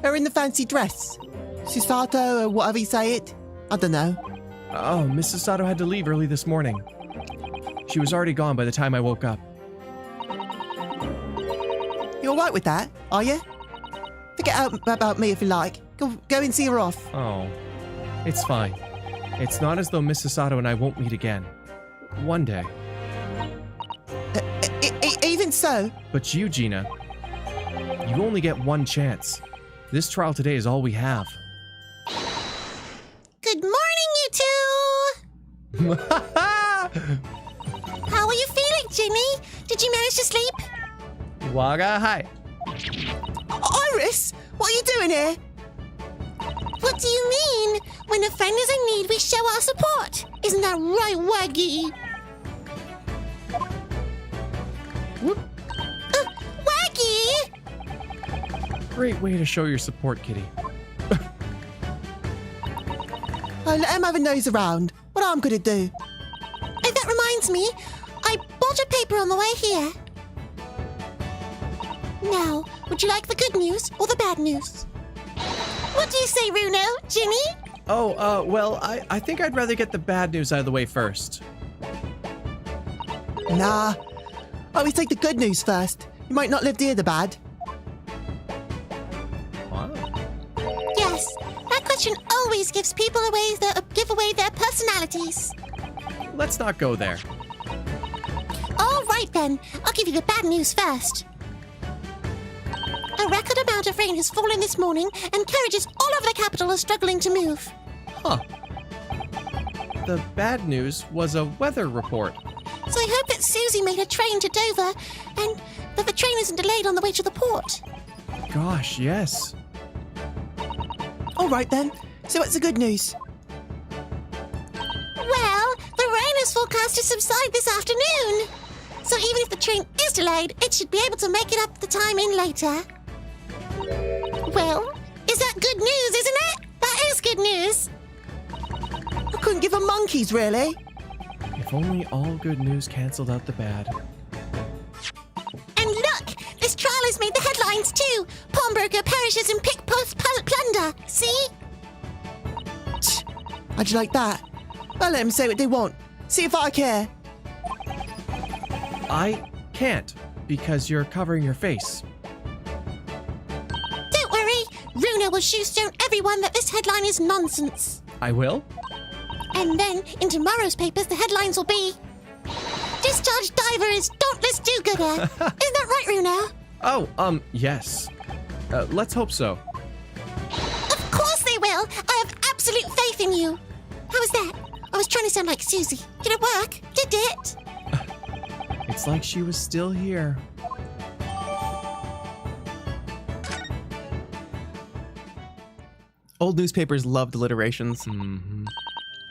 her in the fancy dress. Susato or whatever you say it. I don't know. Oh, Miss Susato had to leave early this morning. She was already gone by the time I woke up. You alright with that, are you? Forget about me if you like. Go and see her off. Oh, it's fine. It's not as though Miss Susato and I won't meet again. One day. Even so. But you, Gina, you only get one chance. This trial today is all we have. Good morning, you two! How are you feeling, Ginny? Did you manage to sleep? Waga hi. Iris, what are you doing here? What do you mean? When a friend is in need, we show our support. Isn't that right, Waggy? Whoop. Waggy! Great way to show your support, Kitty. Let him have a nose around. What I'm gonna do? Oh, that reminds me. I bought a paper on the way here. Now, would you like the good news or the bad news? What do you say, Runo? Ginny? Oh, well, I think I'd rather get the bad news out of the way first. Nah. I always take the good news first. You might not live to hear the bad. Wow. Yes, that question always gives people give away their personalities. Let's not go there. All right then, I'll give you the bad news first. A record amount of rain has fallen this morning, and carriages all over the capital are struggling to move. Huh. The bad news was a weather report. So I hope that Susie made a train to Dover, and that the train isn't delayed on the way to the port. Gosh, yes. All right then. So what's the good news? Well, the rain is forecast to subside this afternoon. So even if the train is delayed, it should be able to make it up the time in later. Well, is that good news, isn't it? That is good news. I couldn't give a monkeys, really. If only all good news canceled out the bad. And look, this trial has made the headlines too. Pawnbroker perishes in pickpocket plunder. See? How'd you like that? I'll let them say what they want. See if I care. I can't, because you're covering your face. Don't worry, Runa will shoestone everyone that this headline is nonsense. I will? And then, in tomorrow's papers, the headlines will be... Discharged diver is dauntless do-gooder. Isn't that right, Runa? Oh, yes. Let's hope so. Of course they will. I have absolute faith in you. How was that? I was trying to sound like Susie. Did it work? Did it? It's like she was still here. Old newspapers loved alliterations. Mm-hmm.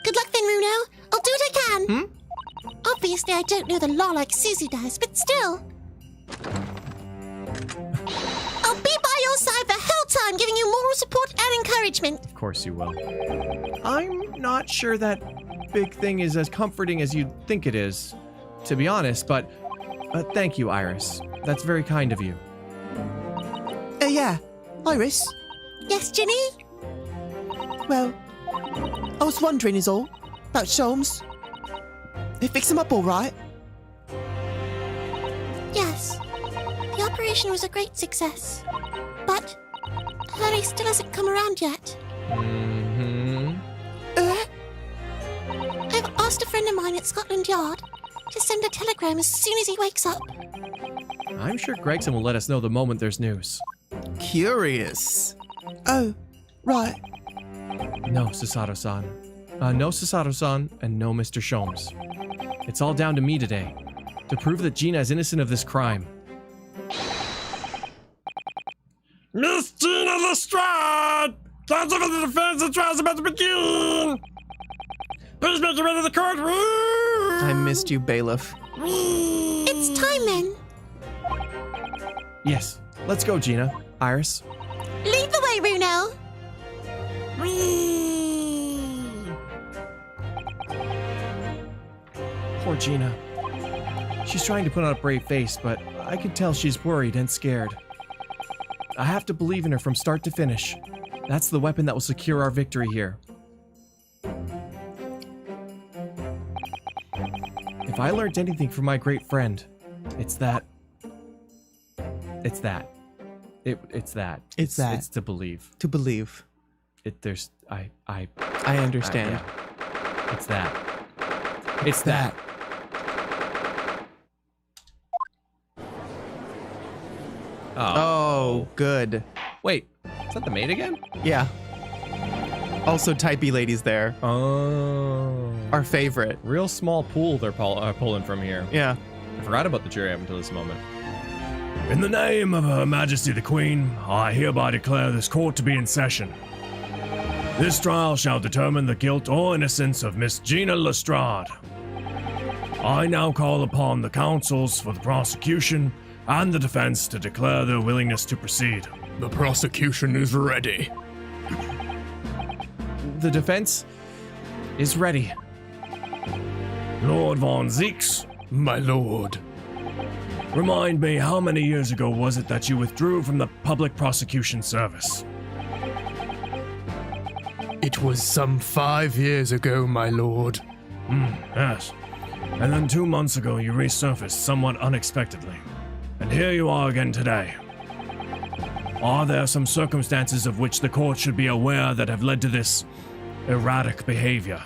Good luck then, Runo. I'll do what I can. Obviously, I don't know the law like Susie does, but still. I'll be by your side the whole time, giving you moral support and encouragement. Of course you will. I'm not sure that big thing is as comforting as you'd think it is, to be honest, but thank you, Iris. That's very kind of you. Yeah. Iris? Yes, Ginny? Well, I was wondering is all. About Sholmes. They fix him up all right? Yes. The operation was a great success. But Hurley still hasn't come around yet. Mm-hmm. I've asked a friend of mine at Scotland Yard to send a telegram as soon as he wakes up. I'm sure Gregson will let us know the moment there's news. Curious. Oh, right. No, Susato-san. No Susato-san, and no Mr. Sholmes. It's all down to me today, to prove that Gina is innocent of this crime. Miss Gina Lestrade! Counsel for the defense, the trial's about to begin! Please make your way to the courtroom! I missed you, bailiff. It's time then. Yes, let's go, Gina. Iris. Lead the way, Runel. Poor Gina. She's trying to put on a brave face, but I can tell she's worried and scared. I have to believe in her from start to finish. That's the weapon that will secure our victory here. If I learned anything from my great friend, it's that. It's that. It's that. It's that. It's to believe. To believe. I understand. Yeah. It's that. It's that. Oh, good. Wait, is that the maid again? Yeah. Also, typey ladies there. Oh. Our favorite. Real small pool they're pulling from here. Yeah. I forgot about the jury up until this moment. In the name of Her Majesty the Queen, I hereby declare this court to be in session. This trial shall determine the guilt or innocence of Miss Gina Lestrade. I now call upon the counsels for the prosecution and the defense to declare their willingness to proceed. The prosecution is ready. The defense is ready. Lord Von Zieks, My lord. remind me, how many years ago was it that you withdrew from the public prosecution service? It was some 5 years ago, my lord. Yes. And then 2 months ago you resurfaced somewhat unexpectedly. And here you are again today. Are there some circumstances of which the court should be aware that have led to this erratic behavior?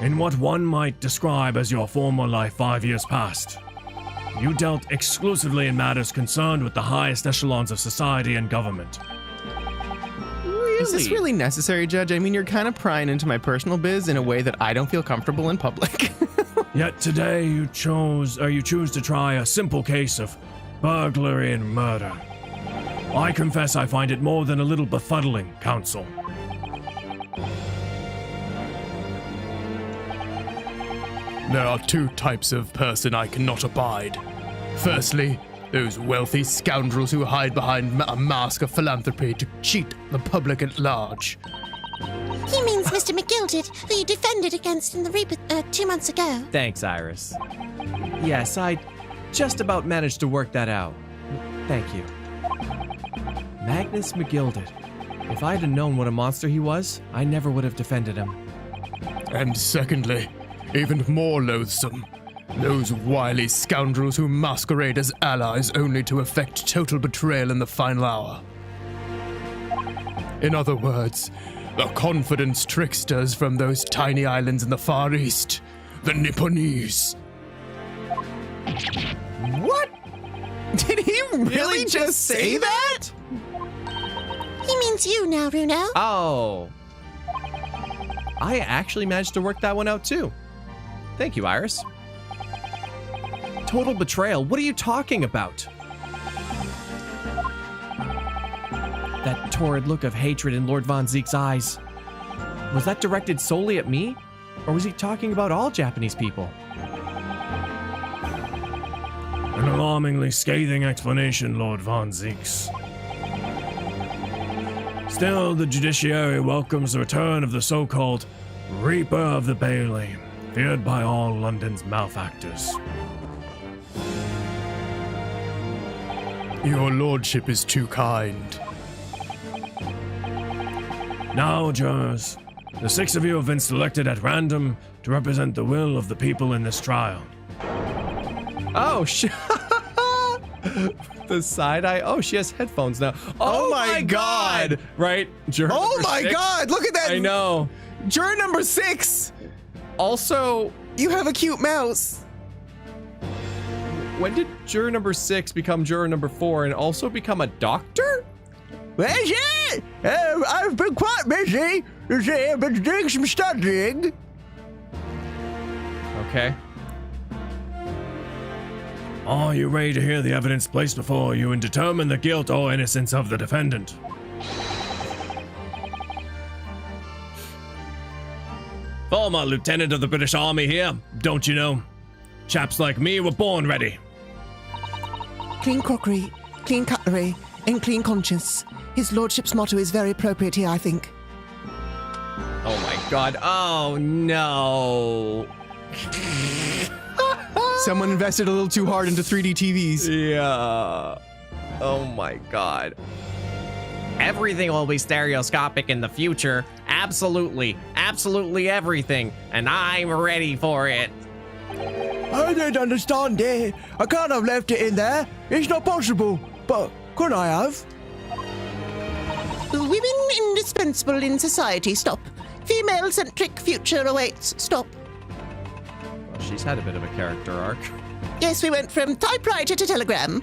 In what one might describe as your former life 5 years past, you dealt exclusively in matters concerned with the highest echelons of society and government. Is this really necessary, Judge? I mean, you're kind of prying into my personal biz in a way that I don't feel comfortable in public. Yet today you choose to try a simple case of burglary and murder. I confess I find it more than a little befuddling, counsel. There are 2 types of person I cannot abide. Firstly, those wealthy scoundrels who hide behind a mask of philanthropy to cheat the public at large. He means Mr. McGilded, who you defended against in the rebirth 2 months ago. Thanks, Iris. Yes, I just about managed to work that out. Thank you. Magnus McGilded. If I'd have known what a monster he was, I never would have defended him. And secondly, even more loathsome, those wily scoundrels who masquerade as allies only to effect total betrayal in the final hour. In other words, the confidence tricksters from those tiny islands in the Far East, the Nipponese. What? Did he really just say that? He means you now, Runel. Oh. I actually managed to work that one out too. Thank you, Iris. Total betrayal? What are you talking about? That torrid look of hatred in Lord Von Zieks' eyes. Was that directed solely at me? Or was he talking about all Japanese people? An alarmingly scathing explanation, Lord Von Zieks. Still, the judiciary welcomes the return of the so-called Reaper of the Bailey, feared by all London's malefactors. Your lordship is too kind. Now, jurors, the 6 of you have been selected at random to represent the will of the people in this trial. Oh, the side eye. Oh, she has headphones now. Oh, my God. Right? Juror Oh number my 6. God! Look at that! I know. Juror number 6. Also, You have a cute mouse. when did juror number 6 become juror number 4 and also become a doctor? Where's it? I've been quite busy. You see, I've been doing some studying. Okay. Are you ready to hear the evidence placed before you and determine the guilt or innocence of the defendant? Former lieutenant of the British Army here, don't you know? Chaps like me were born ready. Clean crockery, clean cutlery, and clean conscience. His lordship's motto is very appropriate here, I think. Oh my God. Oh no. Someone invested a little too hard into 3D TVs. Yeah. Oh my God. Everything will be stereoscopic in the future. Absolutely. Absolutely everything. And I'm ready for it. I don't understand it. I can't have left it in there. It's not possible. But could I have? Women indispensable in society. Stop. Female-centric future awaits. Stop. Well, she's had a bit of a character arc. Yes, we went from typewriter to telegram.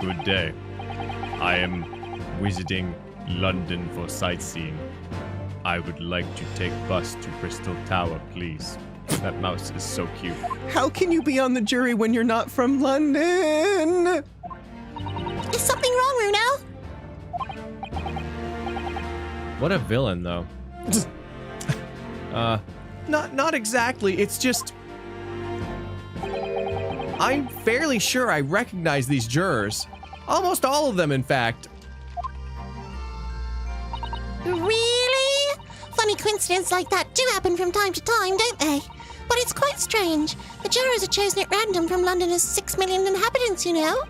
Good day. I am visiting London for sightseeing. I would like to take bus to Crystal Tower, please. That mouse is so cute. How can you be on the jury when you're not from London? Is something wrong, Runo? What a villain, though. Not exactly. It's just I'm fairly sure I recognize these jurors. Almost all of them, in fact. Really? Funny coincidences like that do happen from time to time, don't they? But it's quite strange. The jurors are chosen at random from London's 6 million inhabitants, you know?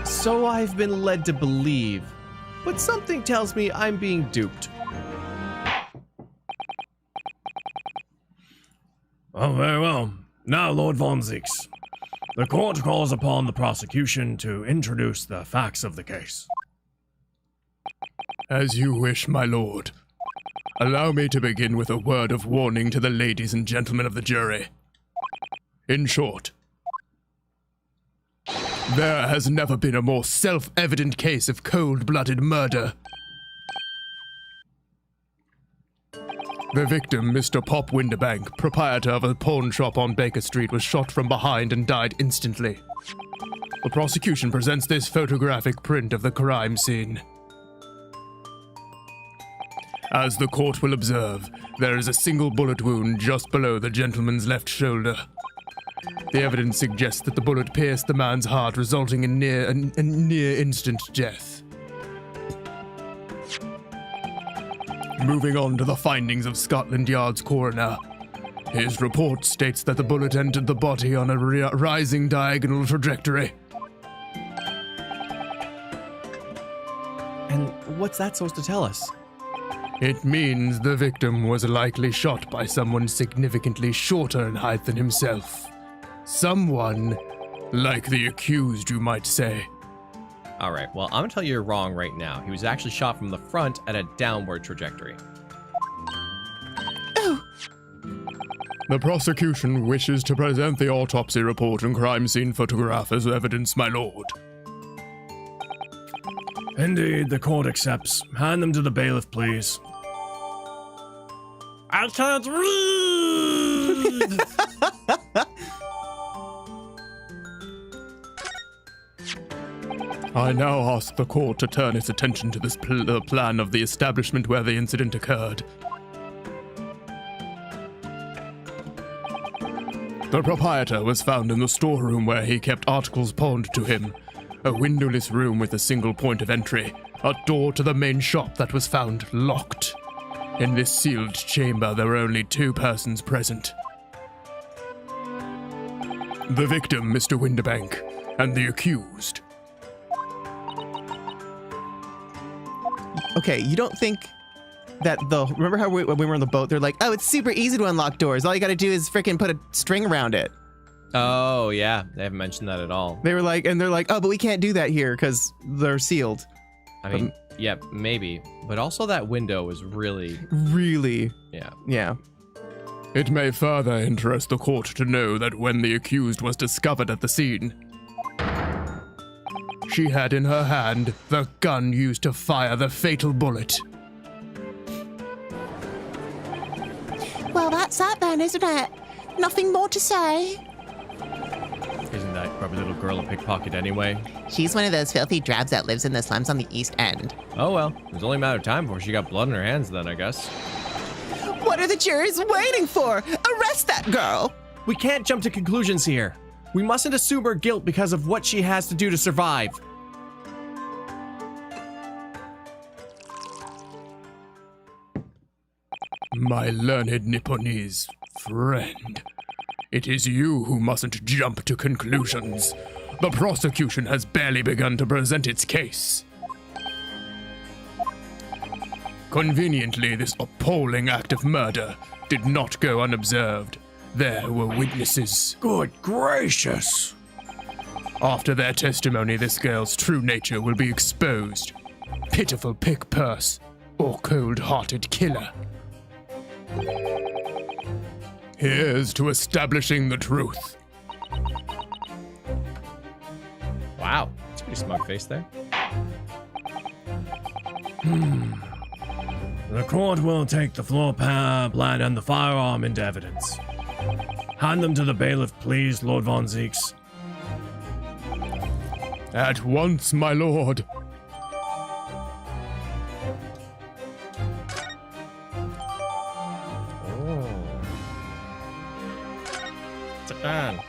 So I've been led to believe. But something tells me I'm being duped. Oh, very well. Now, Lord Von Zieks, the court calls upon the prosecution to introduce the facts of the case. As you wish, my lord. Allow me to begin with a word of warning to the ladies and gentlemen of the jury. In short, there has never been a more self-evident case of cold-blooded murder. The victim, Mr. Pop Winderbank, proprietor of a pawn shop on Baker Street, was shot from behind and died instantly. The prosecution presents this photographic print of the crime scene. As the court will observe, there is a single bullet wound just below the gentleman's left shoulder. The evidence suggests that the bullet pierced the man's heart, resulting in near instant death. Moving on to the findings of Scotland Yard's coroner. His report states that the bullet entered the body on a rising diagonal trajectory. And what's that supposed to tell us? It means the victim was likely shot by someone significantly shorter in height than himself. Someone like the accused, you might say. All right, well, I'm gonna tell you you're wrong right now. He was actually shot from the front at a downward trajectory. The prosecution wishes to present the autopsy report and crime scene photograph as evidence, my lord. Indeed, the court accepts. Hand them to the bailiff, please. I can't read! I now ask the court to turn its attention to this plan of the establishment where the incident occurred. The proprietor was found in the storeroom where he kept articles pawned to him, a windowless room with a single point of entry, A door to the main shop that was found locked. In this sealed chamber, there were only 2 persons present. The victim, Mr. Windibank, and the accused. Okay, you don't think that remember how when we were on the boat, they're like, oh, it's super easy to unlock doors. All you gotta do is freaking put a string around it. Oh, yeah. They haven't mentioned that at all. They were like, and they're like, oh, but we can't do that here because they're sealed. I mean, yeah, maybe. But also that window was really... Really? Yeah. Yeah. It may further interest the court to know that when the accused was discovered at the scene, she had in her hand the gun used to fire the fatal bullet. Well, that's that then, isn't it? Nothing more to say. Isn't that probably little girl a pickpocket anyway? She's one of those filthy drabs that lives in the slums on the East End. Oh, well. It was only a matter of time before she got blood in her hands then, I guess. What are the juries waiting for? Arrest that girl! We can't jump to conclusions here. We mustn't assume her guilt because of what she has to do to survive. My learned Nipponese friend, it is you who mustn't jump to conclusions. The prosecution has barely begun to present its case. Conveniently, this appalling act of murder did not go unobserved. There were witnesses. Good gracious! After their testimony, this girl's true nature will be exposed. Pitiful pick purse or cold-hearted killer. Here's to establishing the truth. Wow. That's a pretty smug face there. The court will take the floor plan and the firearm into evidence. Hand them to the bailiff, please, Lord Von Zeeks. At once, my lord. Man.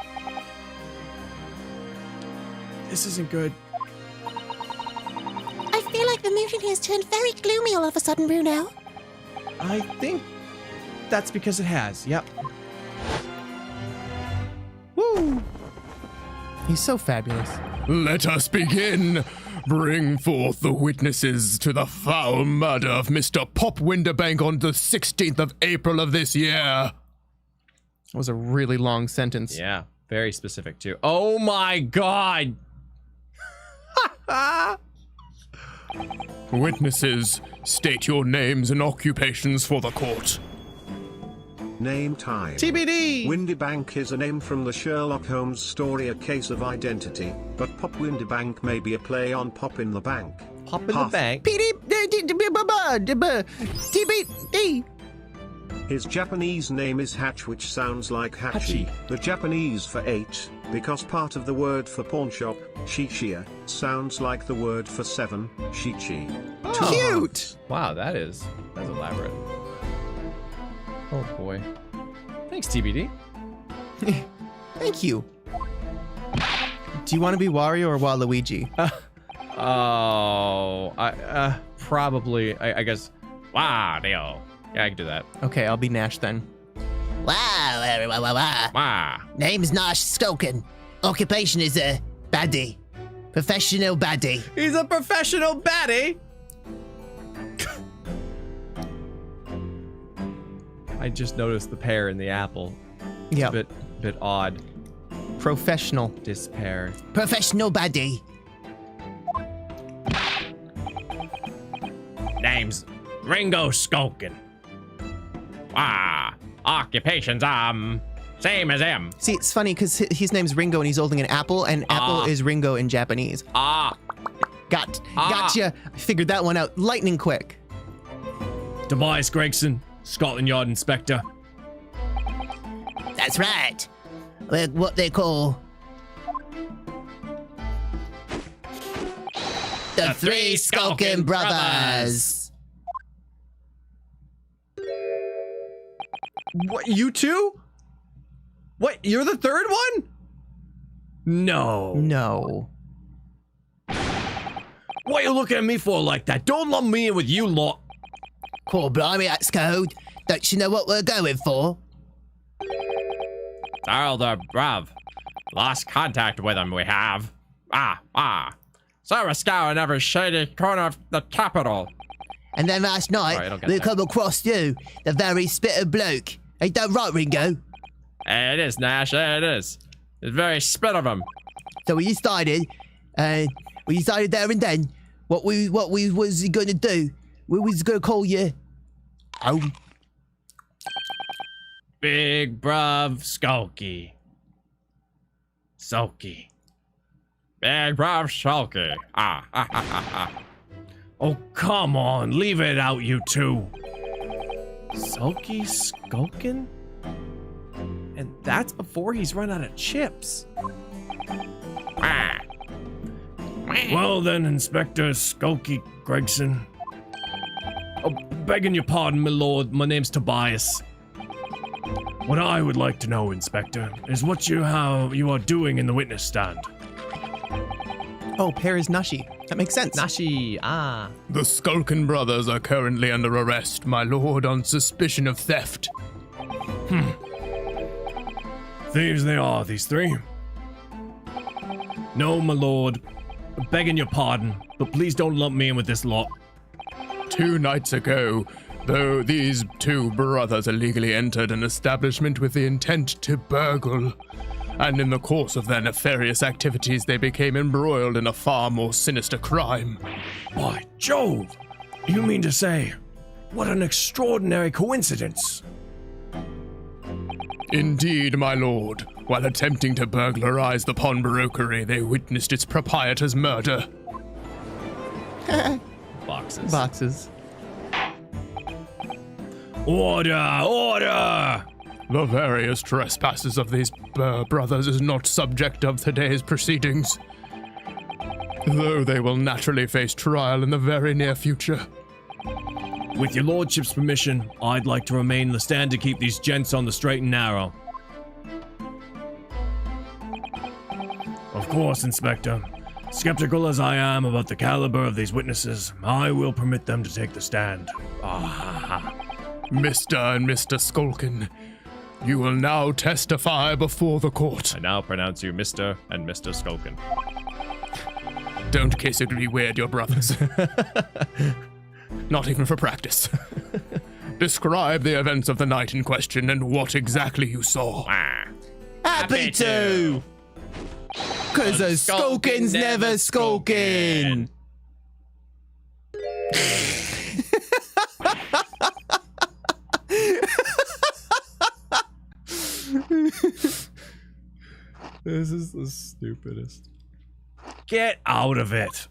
This isn't good. I feel like the mood in here has turned very gloomy all of a sudden, Bruno. I think that's because it has. Yep. Woo! He's so fabulous. Let us begin. Bring forth the witnesses to the foul murder of Mr. Pop Windibank on the 16th of April of this year. That was a really long sentence. Yeah. Very specific, too. Oh, my God. Witnesses, state your names and occupations for the court. Name time. TBD! Windibank is a name from the Sherlock Holmes story A Case of Identity, but Pop Windibank may be a play on Pop in the Bank. Pop in the bank. TBD! His Japanese name is Hatch, which sounds like Hachi, the Japanese for 8, because part of the word for pawnshop, Shichia, sounds like the word for 7, Shichi. Oh. Cute! Wow, that's elaborate. Oh, boy. Thanks, TBD. Thank you. Do you want to be Wario or Waluigi? Probably, I guess. Wario. Yeah, I can do that. Okay, I'll be Nash then. Wow, everyone, wow. Wah. Name's Nash Skulkin. Occupation is a baddie. Professional baddie. He's a professional baddie. I just noticed the pear in the apple. It's Yeah. a bit odd. Professional. Despair. Professional baddie. Name's Ringo Skulkin. Occupations, same as him. See, it's funny because his name's Ringo and he's holding an apple, and apple is Ringo in Japanese. Gotcha. I figured that one out lightning quick. Tobias Gregson, Scotland Yard Inspector. That's right. We're what they call the Three Skulkin Brothers. What, you two? What, you're the third one? No. No. What are you looking at me for like that? Don't lump me in with you lot. Cool, blimey, that's cold. Don't you know what we're going for? Elder bruv. Lost contact with him, we have. So we're scouring every shady corner of the capital. And then last night, Sorry, I don't get we that. come across you, the very spitter bloke. Ain't that right, Ringo? It is, Nash, it is. It's very spit of him. So we decided there and then what we was gonna do. We was gonna call you. Oh, Big bruv Skulky. Sulky. Big bruv Sulky. Oh, come on. Leave it out, you two. Sulky Skulkin? And that's before he's run out of chips. Well then, Inspector Skulky Gregson. Oh, begging your pardon, my lord. My name's Tobias. What I would like to know, Inspector, is what you are doing in the witness stand. Oh, Pear is Nashi. That makes sense. Nashi, The Skulkin brothers are currently under arrest, my lord, on suspicion of theft. Thieves they are, these three. No, my lord. Begging your pardon, but please don't lump me in with this lot. 2 nights ago, though these 2 brothers illegally entered an establishment with the intent to burgle, and in the course of their nefarious activities they became embroiled in a far more sinister crime. By Jove! You mean to say, what an extraordinary coincidence. Indeed, my lord. While attempting to burglarize the pawnbrokery, they witnessed its proprietor's murder. boxes. Boxes. Order! Order! The various trespasses of these brothers is not subject of today's proceedings, though they will naturally face trial in the very near future. With your lordship's permission, I'd like to remain in the stand to keep these gents on the straight and narrow. Of course, Inspector. Skeptical as I am about the caliber of these witnesses, I will permit them to take the stand. Mr. and Mr. Skulkin, you will now testify before the court. I now pronounce you Mr. and Mr. Skulkin. Don't kiss agree weird, your brothers. Not even for practice. Describe the events of the night in question and what exactly you saw. happy to! Cause a Skulkin's never skulking! This is the stupidest. Get out of it.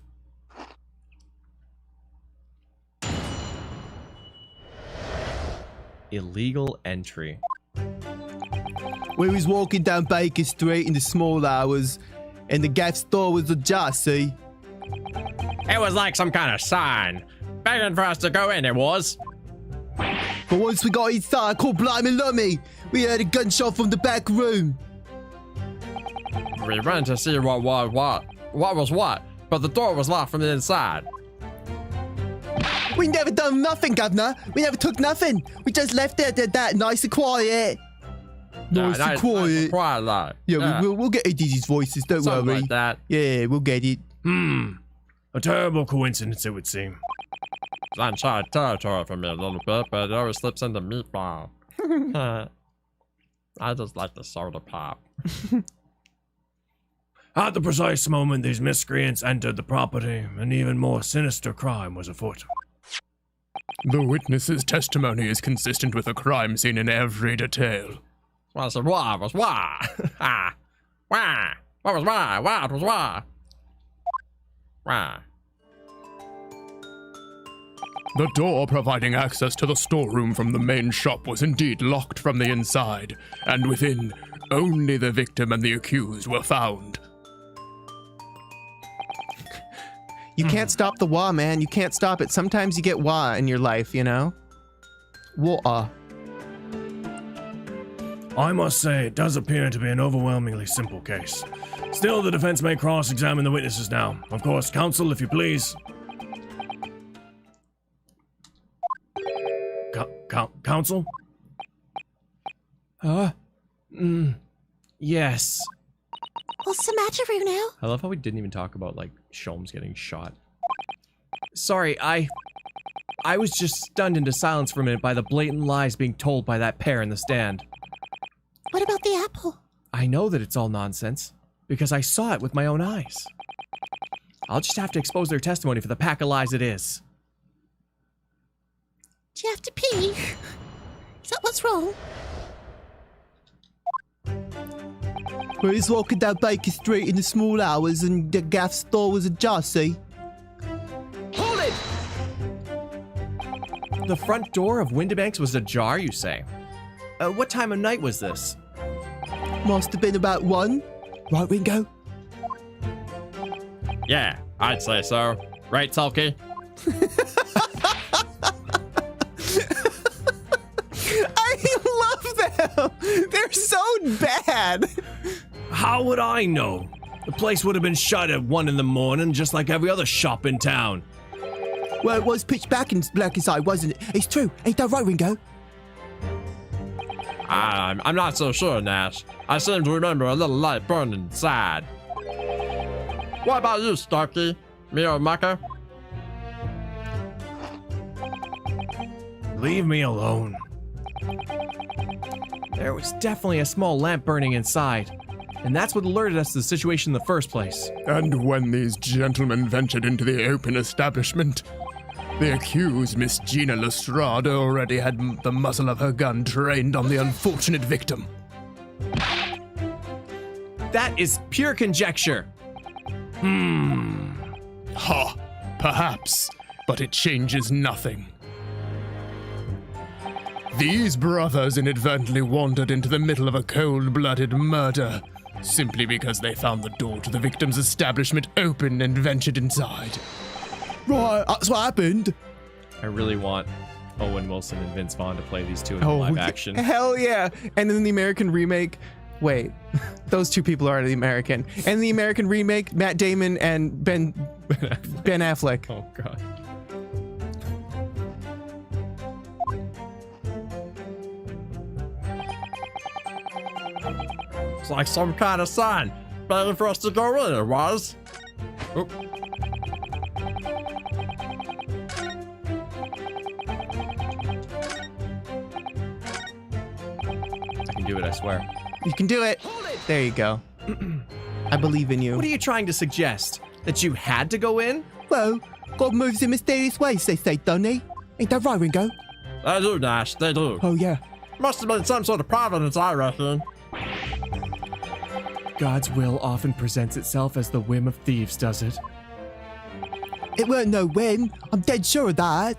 Illegal entry. We was walking down Baker Street in the small hours, and the gaff store was ajar, see? It was like some kind of sign. Begging for us to go in, it was. But once we got inside, I called Blimey Lummy. We heard a gunshot from the back room. We ran to see what was what, but the door was locked from the inside. We never done nothing, Governor. We never took nothing. We just left it at that, nice and quiet. Nice and quiet. Quiet, like. Yeah, we'll get Eddie's voices, don't Something worry. like that. Yeah, we'll get it. A terrible coincidence, it would seem. It's uncharted territory for me a little bit, but it always slips into meatball. I just like the soda pop. At the precise moment these miscreants entered the property, an even more sinister crime was afoot. The witness's testimony is consistent with the crime scene in every detail. What was why? Why? What was why? What was why? Why? The door providing access to the storeroom from the main shop was indeed locked from the inside, and within, only the victim and the accused were found. You can't stop the wah, man. You can't stop it. Sometimes you get wah in your life, you know? Wah. I must say, it does appear to be an overwhelmingly simple case. Still, the defense may cross-examine the witnesses now. Of course, counsel, if you please. Counsel? Yes. What's the matter, Bruno? I love how we didn't even talk about, like, Sholmes getting shot. Sorry, I was just stunned into silence for a minute by the blatant lies being told by that pair in the stand. What about the apple? I know that it's all nonsense, because I saw it with my own eyes. I'll just have to expose their testimony for the pack of lies it is. Do you have to pee? Is that what's wrong? Well, he's walking down Baker Street in the small hours and the gaff store was ajar, see? Hold it! The front door of Windibanks was ajar, you say? What time of night was this? Must have been about 1. Right, Ringo? Yeah, I'd say so. Right, Sulky? I love them! They're so bad! How would I know? The place would have been shut at 1 in the morning, just like every other shop in town. Well, it was pitch black inside, wasn't it? It's true. Ain't that right, Ringo? I'm not so sure, Nash. I seem to remember a little light burning inside. What about you, Starkey? Me or Mucker? Leave me alone. There was definitely a small lamp burning inside, and that's what alerted us to the situation in the first place. And when these gentlemen ventured into the open establishment, the accused, Miss Gina Lestrade, already had the muzzle of her gun trained on the unfortunate victim. That is pure conjecture. Ha! Perhaps, but it changes nothing. These brothers inadvertently wandered into the middle of a cold-blooded murder, simply because they found the door to the victim's establishment open and ventured inside. Right, that's what happened. I really want Owen Wilson and Vince Vaughn to play these two in live action. Hell yeah. And in the American remake, wait, those two people are the American. And in the American remake, Matt Damon and Ben Affleck. Oh, God. It's like some kind of sign, begging for us to go in, it was. Oop. I can do it, I swear. You can do it. There you go. I believe in you. What are you trying to suggest? That you had to go in? Well, God moves in mysterious ways, they say, don't he? Ain't that right, Ringo? They do, Nash, they do. Oh, yeah. Must have been some sort of providence, I reckon. God's will often presents itself as the whim of thieves, does it? It weren't no win. I'm dead sure of that.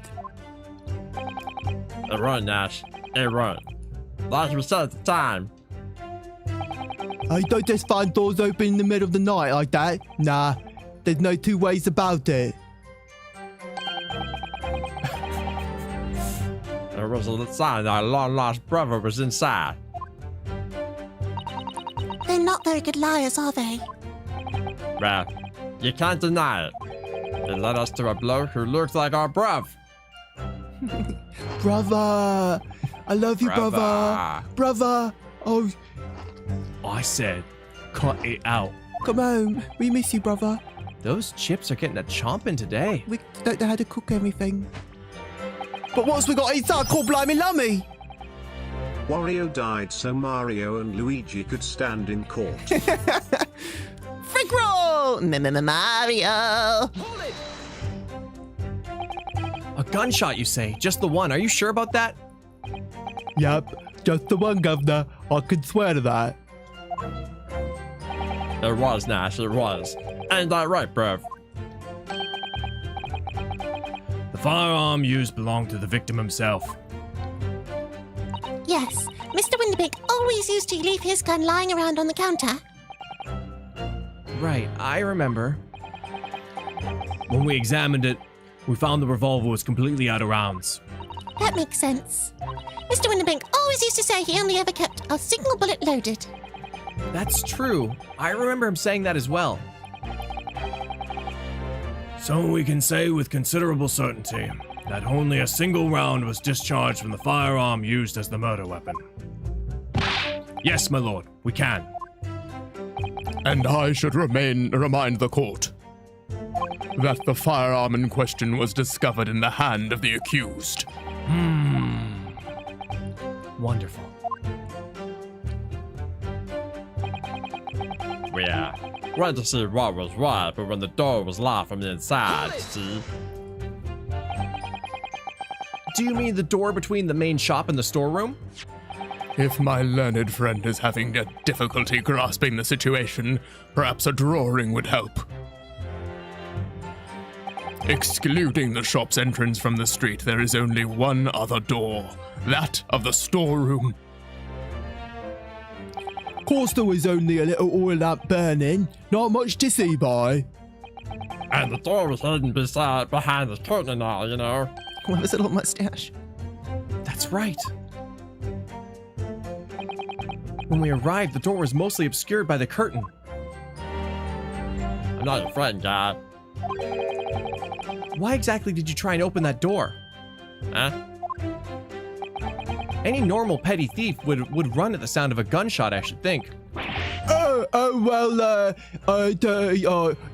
It run, Nash. It run. Like we said at the time. I don't just find doors open in the middle of the night like that. Nah, there's no two ways about it. There was a sign that our long-lost brother was inside. They're not very good liars, are they? Well, you can't deny it. They led us to a bloke who looks like our bruv. Brother! I love you, brother! Brother! Oh, I said, cut it out. come home. We miss you, brother. Those chips are getting a chomping today. We don't know how to cook everything. But what's we got inside called Blimey Lummy? Wario died so Mario and Luigi could stand in court. Frick roll! Mario! A gunshot, you say? Just the one. Are you sure about that? Yep, just the one, Governor. I can swear to that. It was, Nash. It was. Ain't that right, bruv? The firearm used belonged to the victim himself. Yes, Mr. Windibank always used to leave his gun lying around on the counter. Right, I remember. When we examined it, we found the revolver was completely out of rounds. That makes sense. Mr. Winterbank always used to say he only ever kept a single bullet loaded. That's true. I remember him saying that as well. So we can say with considerable certainty that only a single round was discharged from the firearm used as the murder weapon. Yes, my lord, we can. And I should remind the court that the firearm in question was discovered in the hand of the accused. Wonderful. Yeah. Went to see what was what, but when the door was locked from the inside, see? Do you mean the door between the main shop and the storeroom? If my learned friend is having a difficulty grasping the situation, perhaps a drawing would help. Excluding the shop's entrance from the street, there is only one other door, that of the storeroom. Of course there was only a little oil lamp burning, not much to see by. And the door was hidden behind the curtain and all, you know. With his little mustache. That's right. When we arrived, the door was mostly obscured by the curtain. I'm not your friend, God. Why exactly did you try and open that door? Huh? Any normal petty thief would run at the sound of a gunshot, I should think.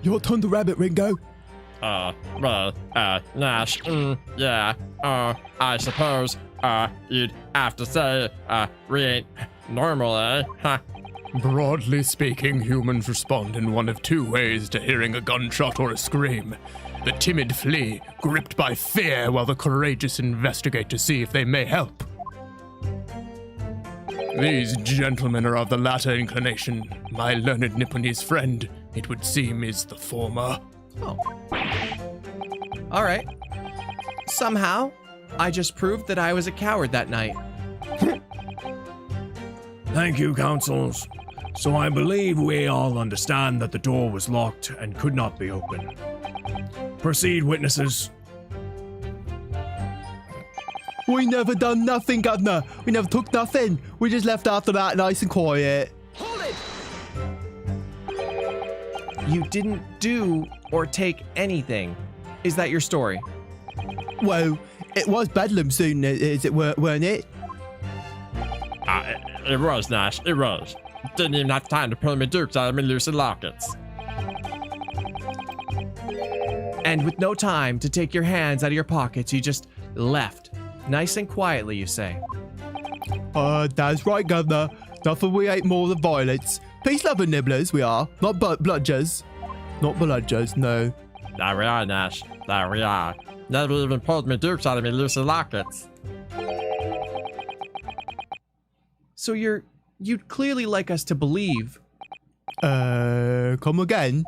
Your turn to rabbit, Ringo. Nash, yeah, I suppose, you'd have to say, we ain't normal, eh? Huh. Broadly speaking, humans respond in one of two ways to hearing a gunshot or a scream. The timid flee, gripped by fear, while the courageous investigate to see if they may help. These gentlemen are of the latter inclination. My learned Nipponese friend, it would seem, is the former. Oh. All right. Somehow, I just proved that I was a coward that night. Thank you, counsels. So I believe we all understand that the door was locked and could not be opened. Proceed, witnesses. We never done nothing, Governor. We never took nothing. We just left after that nice and quiet. Hold it! You didn't do or take anything. Is that your story? Well, it was Bedlam soon, weren't it? It was, Nash, it was. Didn't even have time to pull me dukes out of me loose lockets. And with no time to take your hands out of your pockets, you just left. Nice and quietly, you say. That's right, Governor. Nothing we ain't more than violets. Peace-loving nibblers, we are. Not bludgers. Not bludgers, no. There we are, Nash. There we are. Never even pulled me dukes out of me loose lockets. So you'd clearly like us to believe. Come again?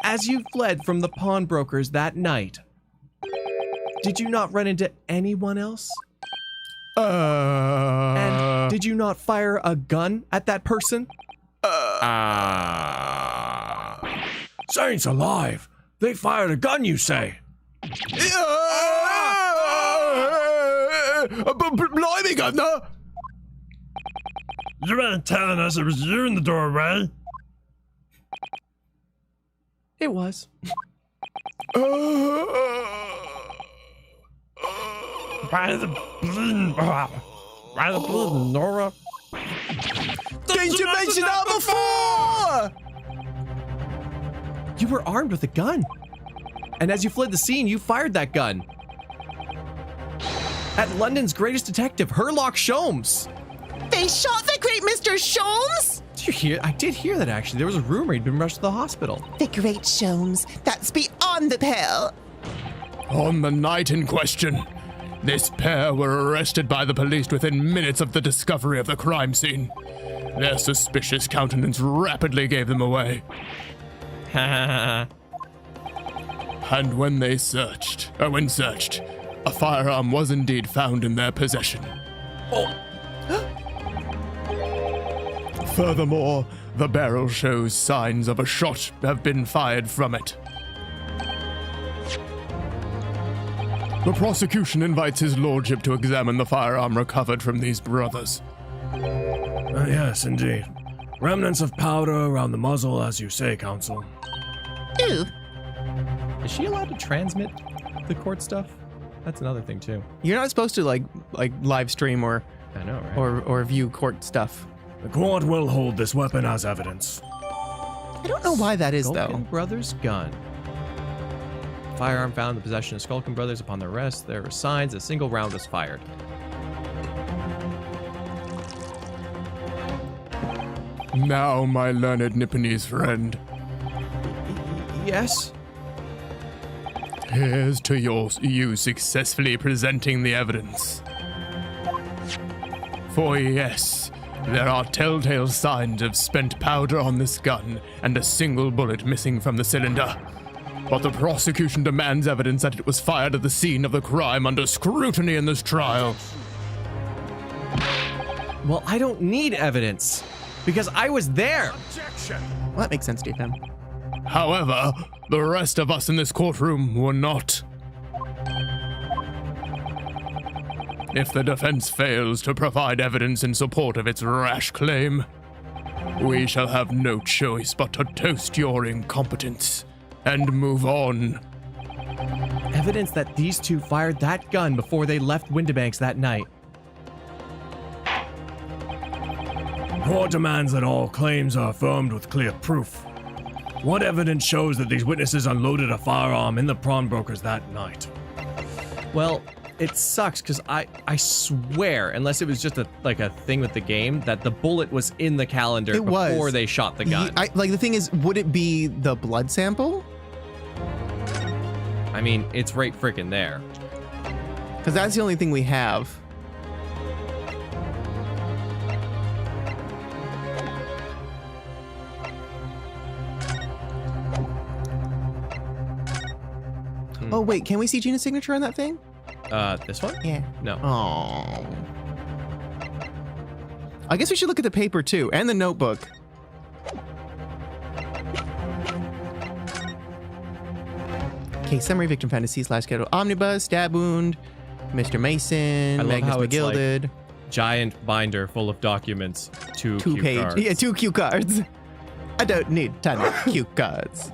As you fled from the pawnbrokers that night, did you not run into anyone else? And did you not fire a gun at that person? Saints alive! They fired a gun, you say? Blimey, Governor! You ain't telling us it was you in the doorway. It was. Why the bleeding, Nora? Didn't you mention that before? You were armed with a gun. And as you fled the scene, you fired that gun. At London's greatest detective, Herlock Sholmes. They shot the great Mr. Sholmes? Did you hear? I did hear that, actually. There was a rumor he'd been rushed to the hospital. The great Sholmes. That's beyond the pale. On the night in question, this pair were arrested by the police within minutes of the discovery of the crime scene. Their suspicious countenance rapidly gave them away. And when searched, a firearm was indeed found in their possession. Furthermore, the barrel shows signs of a shot have been fired from it. The prosecution invites his lordship to examine the firearm recovered from these brothers. Yes, indeed. Remnants of powder around the muzzle, as you say, counsel. Ooh. Is she allowed to transmit the court stuff? That's another thing too. You're not supposed to like live stream or I know, right? or view court stuff. The court will hold this weapon as evidence. I don't know why that is though. Skulkin Brothers gun. Firearm found in the possession of Skulkin Brothers upon their arrest. There were signs a single round was fired. Now, my learned Nipponese friend, Yes? here's to you successfully presenting the evidence. For yes, there are telltale signs of spent powder on this gun and a single bullet missing from the cylinder. But the prosecution demands evidence that it was fired at the scene of the crime under scrutiny in this trial. Well, I don't need evidence because I was there. Well, that makes sense, Stephen. However, the rest of us in this courtroom were not. If the defense fails to provide evidence in support of its rash claim, we shall have no choice but to toast your incompetence and move on. Evidence that these two fired that gun before they left Windibanks that night. Court demands that all claims are affirmed with clear proof. What evidence shows that these witnesses unloaded a firearm in the pawnbrokers that night? Well, it sucks because I swear, unless it was just a thing with the game, that the bullet was in the calendar It was. before they shot the gun. The thing is, would it be the blood sample? I mean, it's right freaking there. Because that's the only thing we have. Oh, wait, can we see Gina's signature on that thing? This one? Yeah. No. Oh. I guess we should look at the paper too, and the notebook. Okay, summary victim found deceased last schedule. Omnibus, stab wound, Mr. Mason, I love Magnus how it's McGilded. Giant binder full of documents, two cue page. cards. Yeah, 2 cue cards. I don't need a ton of cue cards.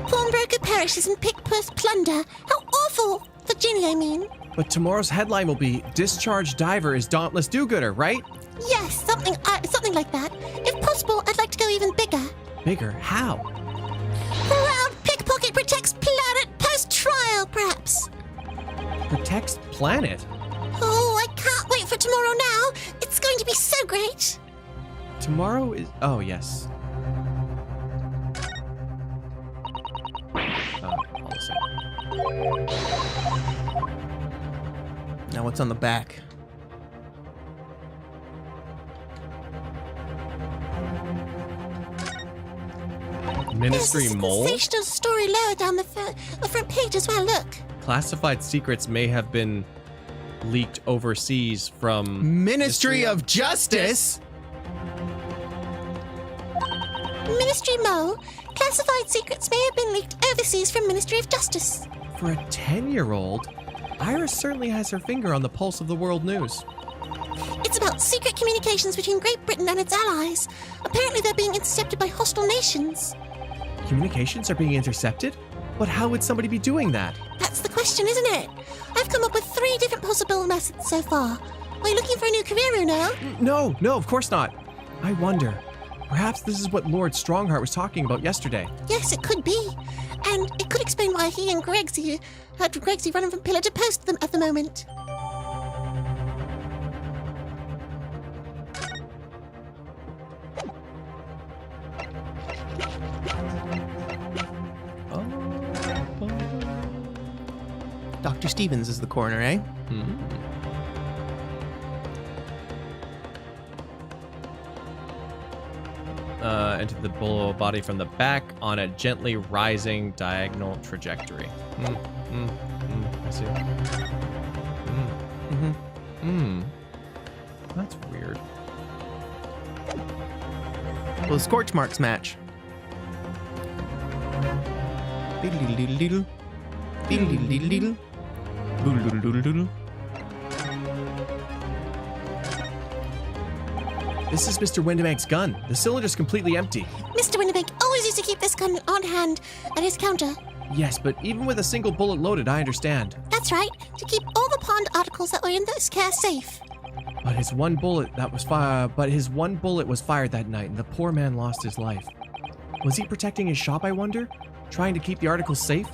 Pawnbroker perishes in pickpost plunder. How awful! Virginia, I mean. But tomorrow's headline will be "Discharged Diver is Dauntless Do-Gooder," right? Yes, something like that. If possible, I'd like to go even bigger. Bigger? How? Proud pickpocket protects planet post-trial, perhaps. Protects planet. Oh, I can't wait for tomorrow now. It's going to be so great. Tomorrow is... Oh, yes. Policy. Now what's on the back? Ministry There's a mole? sensational story lower down the front page as well, look. Classified secrets may have been leaked overseas from... Ministry of Justice? Ministry Mole. Classified secrets may have been leaked overseas from Ministry of Justice. For a 10-year-old, Iris certainly has her finger on the pulse of the world news. It's about secret communications between Great Britain and its allies. Apparently they're being intercepted by hostile nations. Communications are being intercepted? But how would somebody be doing that? That's the question, isn't it? I've come up with 3 different possible methods so far. Are you looking for a new career, Uno? No, of course not. I wonder. Perhaps this is what Lord Strongheart was talking about yesterday. Yes, it could be. And it could explain why he and Gregson had Gregson running from pillar to post them at the moment. Dr. Stevens is the coroner, eh? Entered the bull body from the back on a gently rising diagonal trajectory. I see. That's weird. Well, the scorch marks match. Diddle-diddle-diddle. Diddle-diddle-diddle. Boodle-doodle-doodle-doodle. This is Mr. Windebank's gun. The cylinder's completely empty. Mr. Winnebank always used to keep this gun on hand at his counter. Yes, but even with a single bullet loaded, I understand. That's right, to keep all the pond articles that were in this care safe. But his one bullet was fired that night, and the poor man lost his life. Was he protecting his shop, I wonder? Trying to keep the articles safe?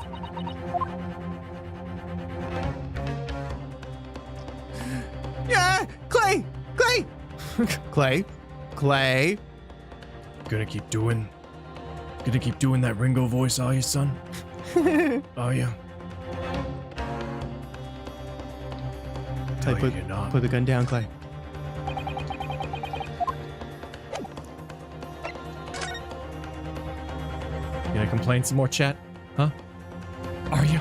Yeah! Clay! Clay! Clay? Gonna keep doing that Ringo voice, are you, son? Are you? Clay, No, you're not. put the gun down, Clay. Gonna complain some more, chat? Huh? Are you?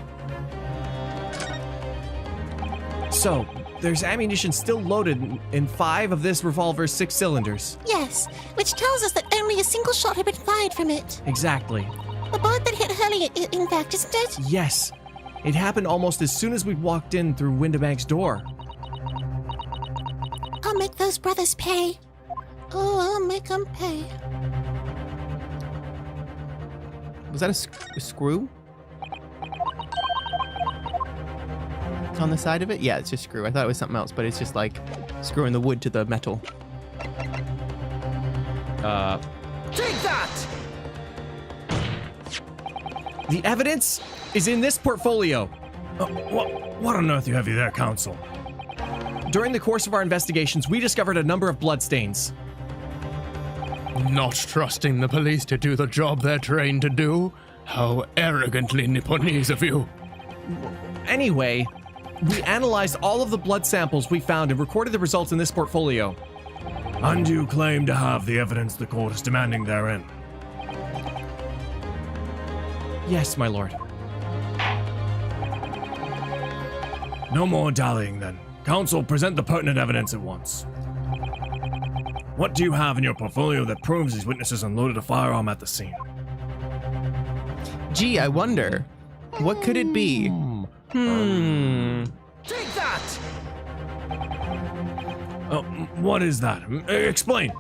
So, there's ammunition still loaded in 5 of this revolver's 6 cylinders. Yes, which tells us that only a single shot had been fired from it. Exactly. The bullet that hit Hurley, in fact, isn't it? Yes. It happened almost as soon as we walked in through Windebank's door. I'll make those brothers pay. Oh, I'll make them pay. Was that a screw? It's on the side of it? Yeah, it's just screw. I thought it was something else, but it's just like screwing the wood to the metal. Take that! The evidence is in this portfolio. What on earth you have you there, counsel? During the course of our investigations, we discovered a number of bloodstains. Not trusting the police to do the job they're trained to do? How arrogantly Nipponese of you. Anyway, we analyzed all of the blood samples we found and recorded the results in this portfolio. And you claim to have the evidence the court is demanding therein. Yes, my lord. No more dallying then. Counsel, present the pertinent evidence at once. What do you have in your portfolio that proves these witnesses unloaded a firearm at the scene? Gee, I wonder. What could it be? Take that! What is that? Explain.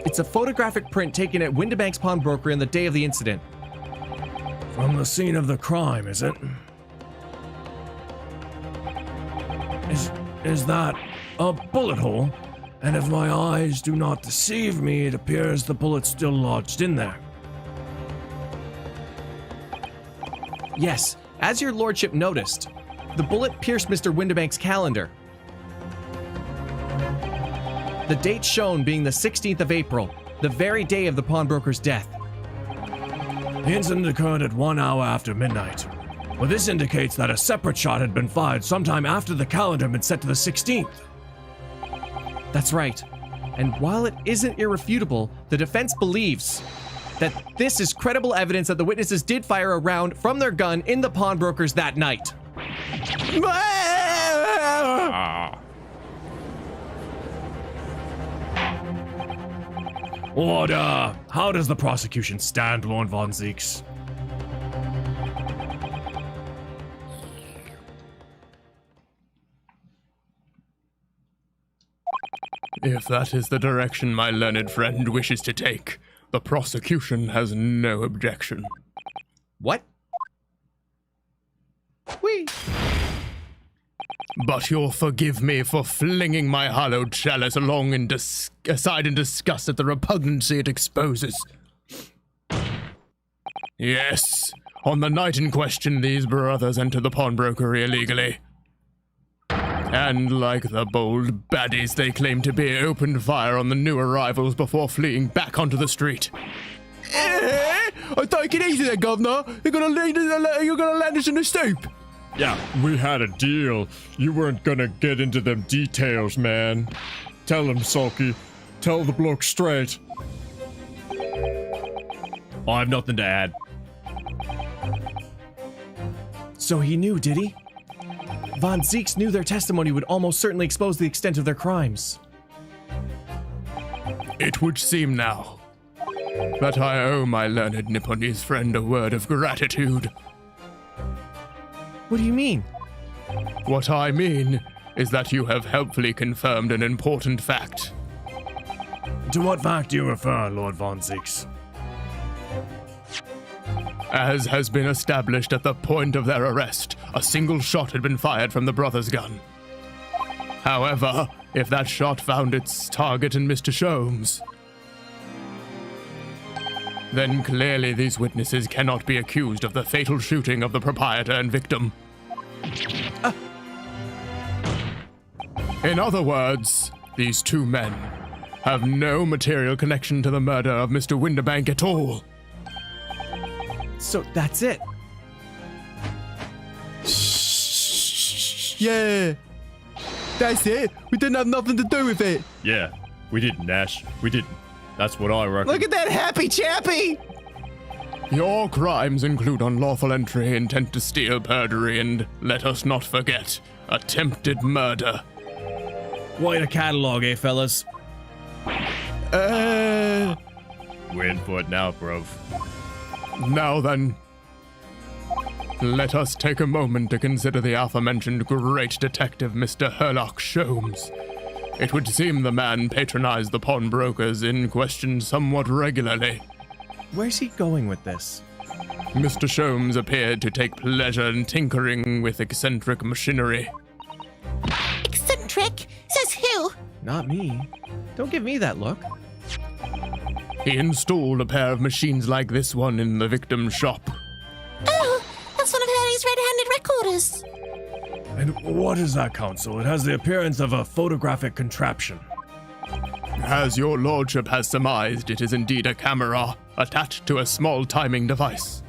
It's a photographic print taken at Windebank's pawnbroker on the day of the incident. From the scene of the crime, is it? Is that a bullet hole? And if my eyes do not deceive me, it appears the bullet's still lodged in there. Yes, as your lordship noticed, the bullet pierced Mr. Windebank's calendar. The date shown being the 16th of April, the very day of the pawnbroker's death. The incident occurred at 1 hour after midnight. Well, this indicates that a separate shot had been fired sometime after the calendar had been set to the 16th. That's right. And while it isn't irrefutable, the defense believes that this is credible evidence that the witnesses did fire a round from their gun in the pawnbrokers that night. Order! How does the prosecution stand, Lord Von Zeeks? If that is the direction my learned friend wishes to take, the prosecution has no objection. What? Whee! But you'll forgive me for flinging my hallowed chalice along aside in disgust at the repugnancy it exposes. Yes, on the night in question, these brothers entered the pawnbrokery illegally. And like the bold baddies they claim to be, opened fire on the new arrivals before fleeing back onto the street. Take it easy there, Governor. You're gonna land us in the stoop. Yeah, we had a deal. You weren't gonna get into them details, man. Tell him, Sulky. Tell the bloke straight. I have nothing to add. So he knew, did he? Von Zeeks knew their testimony would almost certainly expose the extent of their crimes. It would seem now. that I owe my learned Nipponese friend a word of gratitude. What do you mean? What I mean is that you have helpfully confirmed an important fact. To what fact do you refer, Lord Von Zieks? As has been established at the point of their arrest, a single shot had been fired from the brother's gun. However, if that shot found its target in Mr. Sholmes, then clearly these witnesses cannot be accused of the fatal shooting of the proprietor and victim. In other words, these two men have no material connection to the murder of Mr. Winterbank at all. So that's it. Yeah. That's it. We didn't have nothing to do with it. Yeah, we didn't, Nash. We didn't. That's what I reckon. Look at that happy chappy. Your crimes include unlawful entry, intent to steal, perjury, and, let us not forget, attempted murder. Quite a catalog, eh, fellas? We're in for it now, bruv. Now then, let us take a moment to consider the aforementioned great detective, Mr. Herlock Sholmes. It would seem the man patronized the pawnbrokers in question somewhat regularly. Where's he going with this? Mr. Sholmes appeared to take pleasure in tinkering with eccentric machinery. Eccentric? Says who? Not me. Don't give me that look. He installed a pair of machines like this one in the victim's shop. Oh, that's one of Harry's red-handed recorders. And what is that, Counsel? It has the appearance of a photographic contraption. As your lordship has surmised, it is indeed a camera attached to a small timing device.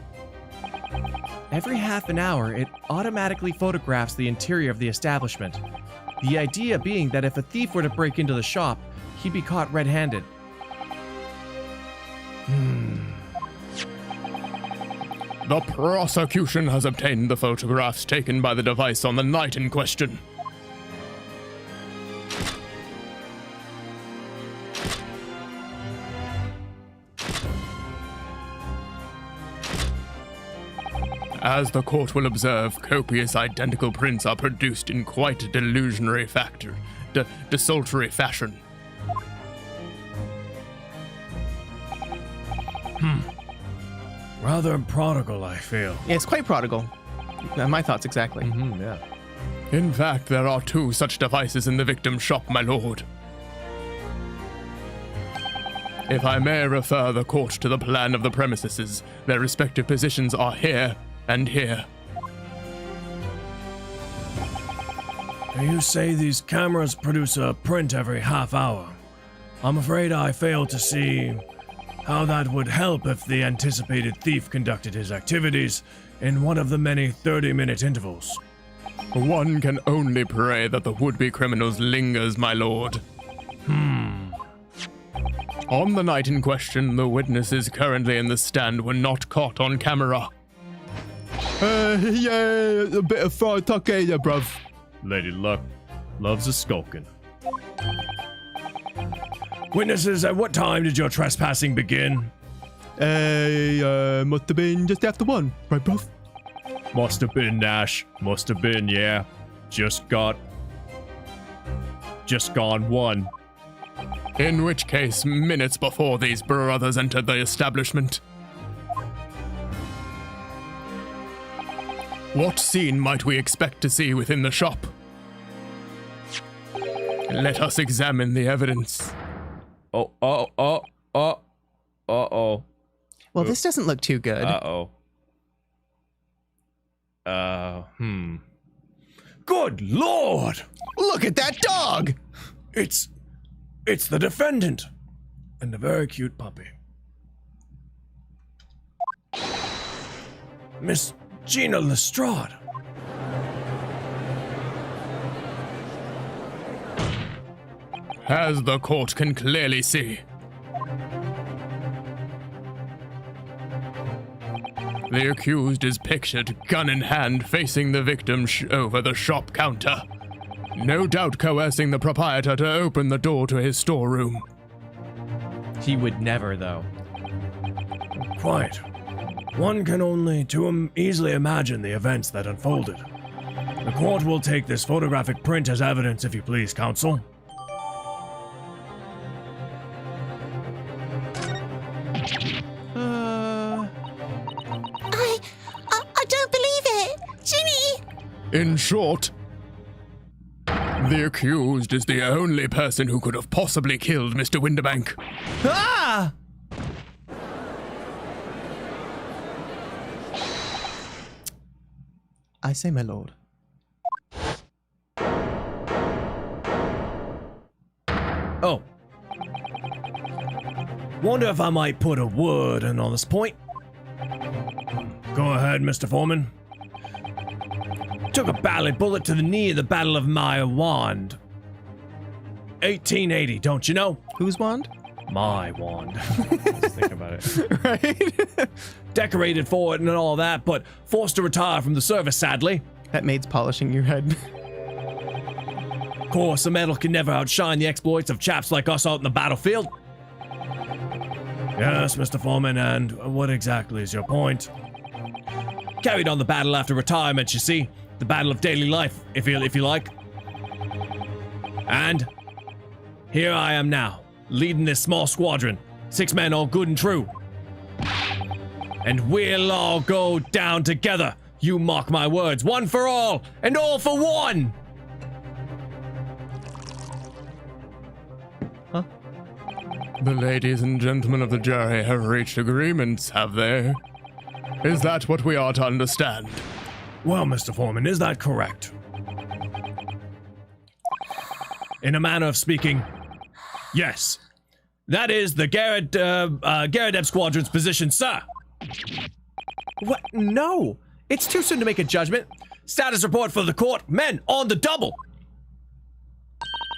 Every half an hour, it automatically photographs the interior of the establishment. The idea being that if a thief were to break into the shop, he'd be caught red-handed. The prosecution has obtained the photographs taken by the device on the night in question. As the court will observe, copious identical prints are produced in quite a desultory fashion. Rather prodigal, I feel. Yeah, it's quite prodigal. My thoughts exactly. Yeah. In fact, there are two such devices in the victim's shop, my lord. If I may refer the court to the plan of the premises, their respective positions are here and here. You say these cameras produce a print every half hour. I'm afraid I fail to see how that would help if the anticipated thief conducted his activities in one of the many 30-minute intervals. One can only pray that the would-be criminals lingers, my lord. On the night in question, the witnesses currently in the stand were not caught on camera. Yeah, a bit of fried tuck there, bruv. Lady Luck loves a Skulkin. Witnesses, at what time did your trespassing begin? Must have been just after 1, right, bruv? Must have been, Nash. Must have been, yeah. Just gone 1. In which case, minutes before these brothers entered the establishment. What scene might we expect to see within the shop? Let us examine the evidence. Uh-oh. Well, this doesn't look too good. Good Lord! Look at that dog! It's the defendant. And a very cute puppy. Miss Gina Lestrade. As the court can clearly see, the accused is pictured, gun in hand, facing the victim over the shop counter. No doubt coercing the proprietor to open the door to his storeroom. He would never, though. Quite. One can only too easily imagine the events that unfolded. The court will take this photographic print as evidence, if you please, counsel. I don't believe it! Ginny! In short, the accused is the only person who could have possibly killed Mr. Winterbank. Ah! I say, my lord. Oh. Wonder if I might put a word in on this point. Go ahead, Mr. Foreman. Took a bally bullet to the knee at the Battle of my wand. 1880, don't you know? Whose wand? My wand. Just think about it. Right? Decorated for it and all that, but forced to retire from the service, sadly. That maid's polishing your head. Of course, a medal can never outshine the exploits of chaps like us out in the battlefield. Yes, Mr. Foreman, and what exactly is your point? Carried on the battle after retirement, you see. The battle of daily life, if you like. And here I am now, leading this small squadron. 6 men, all good and true. And we'll all go down together. You mark my words, one for all, and all for one! The ladies and gentlemen of the jury have reached agreements, have they? Is that what we are to understand? Well, Mr. Foreman, is that correct? In a manner of speaking, yes. That is the Garadeb Squadron's position, sir. What? No! It's too soon to make a judgment. Status report for the court. Men, on the double.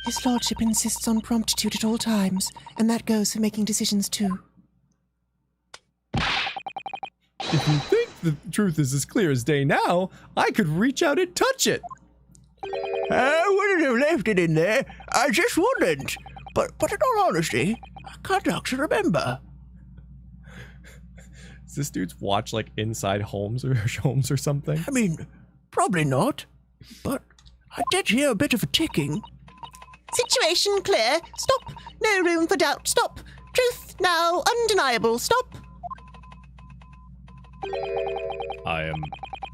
His lordship insists on promptitude at all times, and that goes for making decisions too. If you think the truth is as clear as day now, I could reach out and touch it. I wouldn't have left it in there. I just wouldn't. But in all honesty, I can't actually remember. Does this dude's watch like Inside Holmes or something? I mean, probably not. But I did hear a bit of a ticking. Situation clear. Stop. No room for doubt. Stop. Truth now undeniable. Stop. I am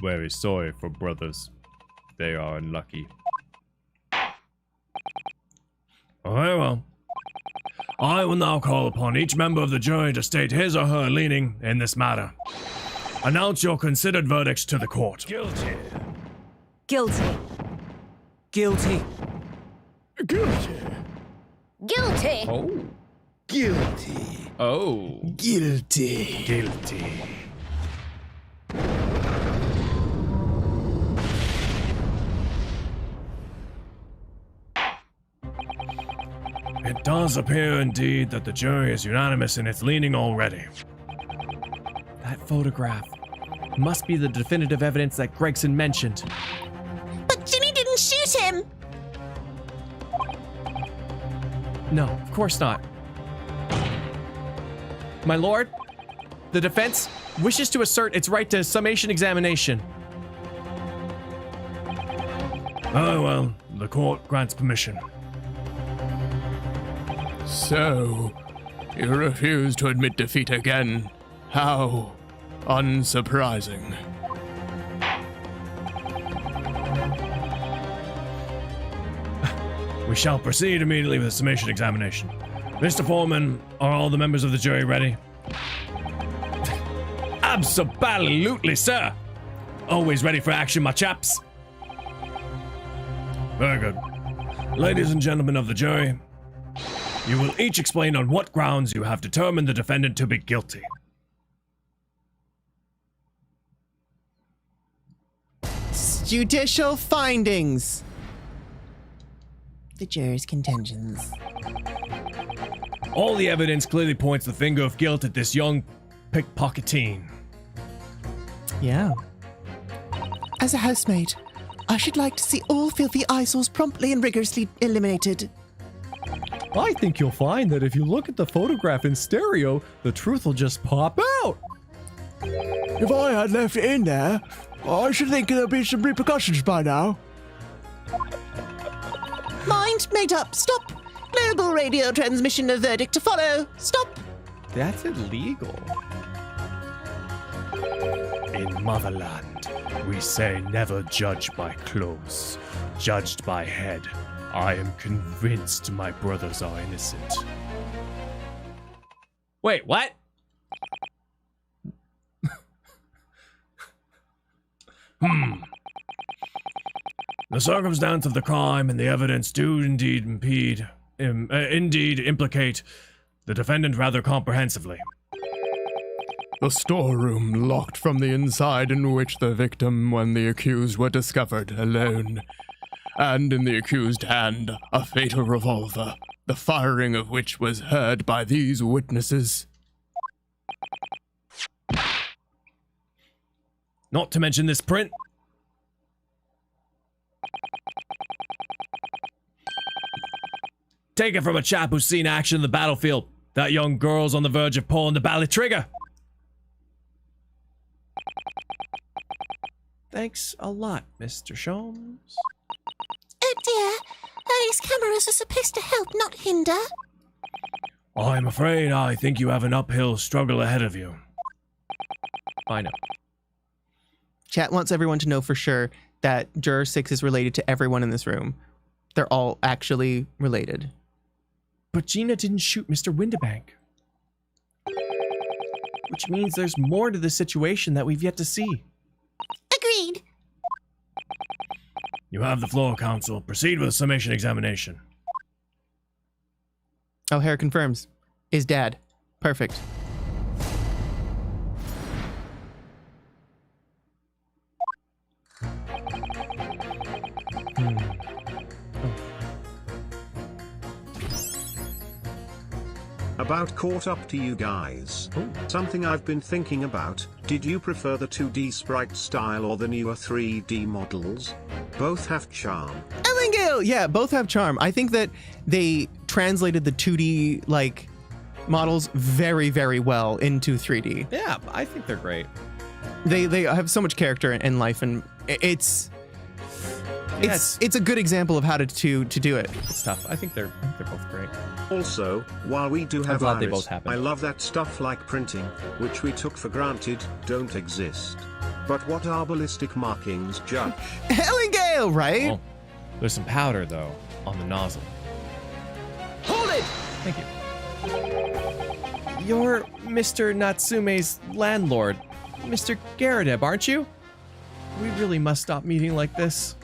very sorry for brothers. They are unlucky. Very well. I will now call upon each member of the jury to state his or her leaning in this matter. Announce your considered verdicts to the court. Guilty. Guilty. Guilty. Guilty. Guilty. Oh. Guilty. Oh. Guilty. Guilty. It does appear indeed that the jury is unanimous in its leaning already. That photograph must be the definitive evidence that Gregson mentioned. But Ginny didn't shoot him. No, of course not. My lord, the defense wishes to assert its right to summation examination. Oh well, the court grants permission. So, you refuse to admit defeat again. How unsurprising. We shall proceed immediately with the summation examination. Mr. Foreman, are all the members of the jury ready? Absolutely, sir. Always ready for action, my chaps. Very good. Ladies and gentlemen of the jury, you will each explain on what grounds you have determined the defendant to be guilty. Judicial findings. The jurors' contentions. All the evidence clearly points the finger of guilt at this young pickpocketeen. Yeah. As a housemaid, I should like to see all filthy eyesores promptly and rigorously eliminated. I think you'll find that if you look at the photograph in stereo, the truth will just pop out. If I had left it in there, I should think there'd be some repercussions by now. Mind made up. Stop. Global radio transmission of verdict to follow. Stop. That's illegal. In Motherland, we say never judge by clothes, judged by head. I am convinced my brothers are innocent. Wait, what? The circumstance of the crime and the evidence do indeed implicate the defendant rather comprehensively. The storeroom locked from the inside, in which the victim and the accused were discovered alone. And in the accused hand, a fatal revolver, the firing of which was heard by these witnesses. Not to mention this print. Take it from a chap who's seen action in the battlefield. That young girl's on the verge of pulling the bally trigger. Thanks a lot, Mr. Sholmes. Oh dear, these cameras are supposed to help, not hinder. I'm afraid I think you have an uphill struggle ahead of you. I know. Chat wants everyone to know for sure that Juror 6 is related to everyone in this room. They're all actually related. But Gina didn't shoot Mr. Windibank. Which means there's more to this situation that we've yet to see. Agreed. You have the floor, counsel. Proceed with the summation examination. O'Hare confirms. Is dad. Perfect. About caught up to you guys. Something I've been thinking about, did you prefer the 2D sprite style or the newer 3D models? Both have charm. Ellingale! Yeah, both have charm. I think that they translated the 2D, models very, very well into 3D. Yeah, I think they're great. They have so much character and life, and it's a good example of how to do it. It's tough. I think they're both great. Also, while we do have glad they iris, both happen. I love that stuff like printing, which we took for granted, don't exist. But what are ballistic markings, Judge? Ellingale, right? Oh, there's some powder, though, on the nozzle. Hold it! Thank you. You're Mr. Natsume's landlord, Mr. Garadeb, aren't you? We really must stop meeting like this.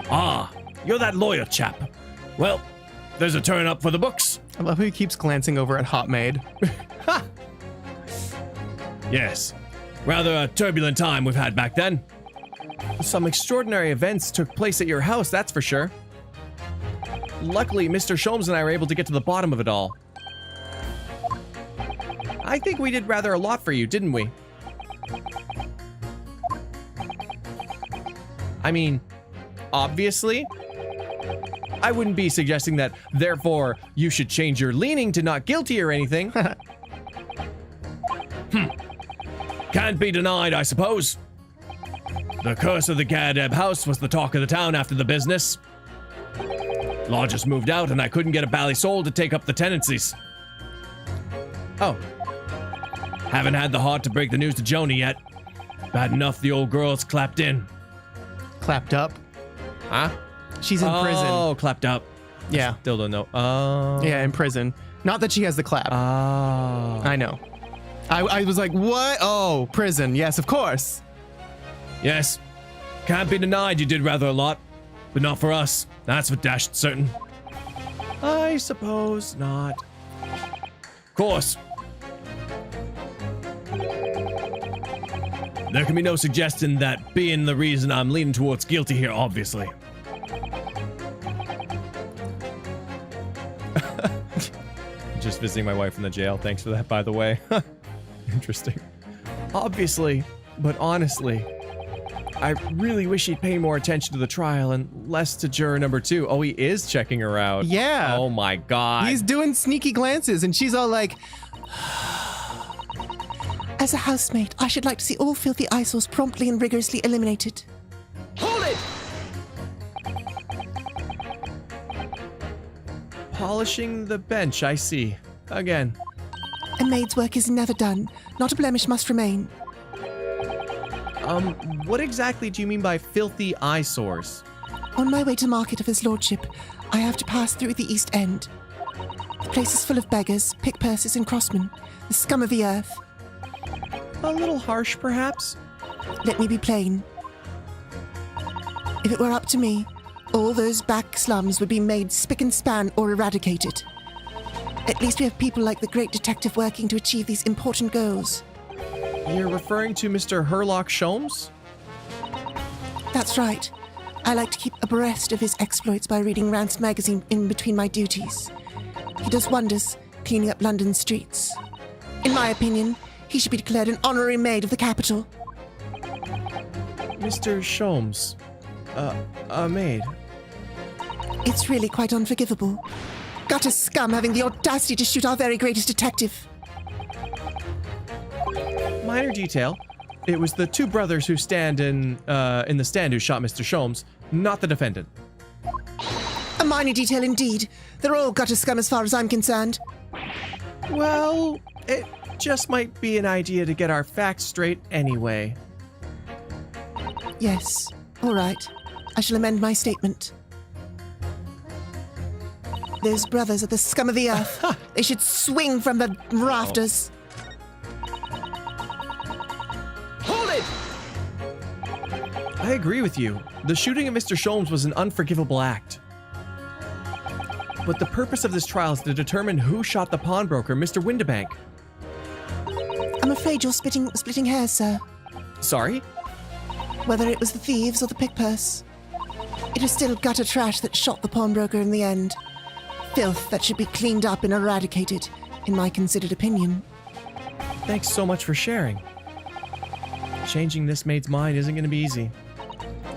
Ah, you're that lawyer chap. Well, there's a turn up for the books. I love how he keeps glancing over at Hot Maid. Yes, rather a turbulent time we've had back then. Some extraordinary events took place at your house, that's for sure. Luckily, Mr. Sholmes and I were able to get to the bottom of it all. I think we did rather a lot for you, didn't we? I mean, obviously, I wouldn't be suggesting that, therefore, you should change your leaning to not guilty or anything. Can't be denied, I suppose. The curse of the Garadeb house was the talk of the town after the business. Lodgers moved out and I couldn't get a bally soul to take up the tenancies. Oh. Haven't had the heart to break the news to Joni yet. Bad enough the old girl's clapped in. Clapped up? Huh? She's in prison. Oh, clapped up. Yeah. Still don't know. Oh. Yeah, in prison. Not that she has the clap. Oh. I know. I was like, what? Oh, prison. Yes, of course. Yes. Can't be denied you did rather a lot. But not for us. That's for dashed certain. I suppose not. Of course. There can be no suggestion that being the reason I'm leaning towards guilty here, obviously. Just visiting my wife in the jail. Thanks for that, by the way. Interesting. Obviously, but honestly, I really wish he'd pay more attention to the trial and less to juror number 2. Oh, he is checking her out. Yeah. Oh my god. He's doing sneaky glances, and she's all like, As a housemate, I should like to see all filthy eyesores promptly and rigorously eliminated. Hold it! Polishing the bench, I see. Again. A maid's work is never done. Not a blemish must remain. What exactly do you mean by filthy eyesores? On my way to market of his lordship, I have to pass through the East End. The place is full of beggars, pick-purses, and crossmen, the scum of the earth. A little harsh, perhaps? Let me be plain. If it were up to me, all those back slums would be made spick and span or eradicated. At least we have people like the great detective working to achieve these important goals. You're referring to Mr. Herlock Sholmes? That's right. I like to keep abreast of his exploits by reading Rant's magazine in between my duties. He does wonders cleaning up London streets. In my opinion, he should be declared an honorary maid of the capital. Mr. Sholmes. A maid. It's really quite unforgivable. Gutter scum having the audacity to shoot our very greatest detective. Minor detail. It was the 2 brothers who stand in the stand who shot Mr. Sholmes, not the defendant. A minor detail indeed. They're all gutter scum as far as I'm concerned. Well, it just might be an idea to get our facts straight anyway. Yes. All right. I shall amend my statement. Those brothers are the scum of the earth. They should swing from the rafters. Hold it! I agree with you. The shooting of Mr. Sholmes was an unforgivable act. But the purpose of this trial is to determine who shot the pawnbroker, Mr. Windibank. I'm afraid you're splitting hairs, sir. Sorry? Whether it was the thieves or the pick-purse, it was still gutter trash that shot the pawnbroker in the end. Filth that should be cleaned up and eradicated, in my considered opinion. Thanks so much for sharing. Changing this maid's mind isn't going to be easy.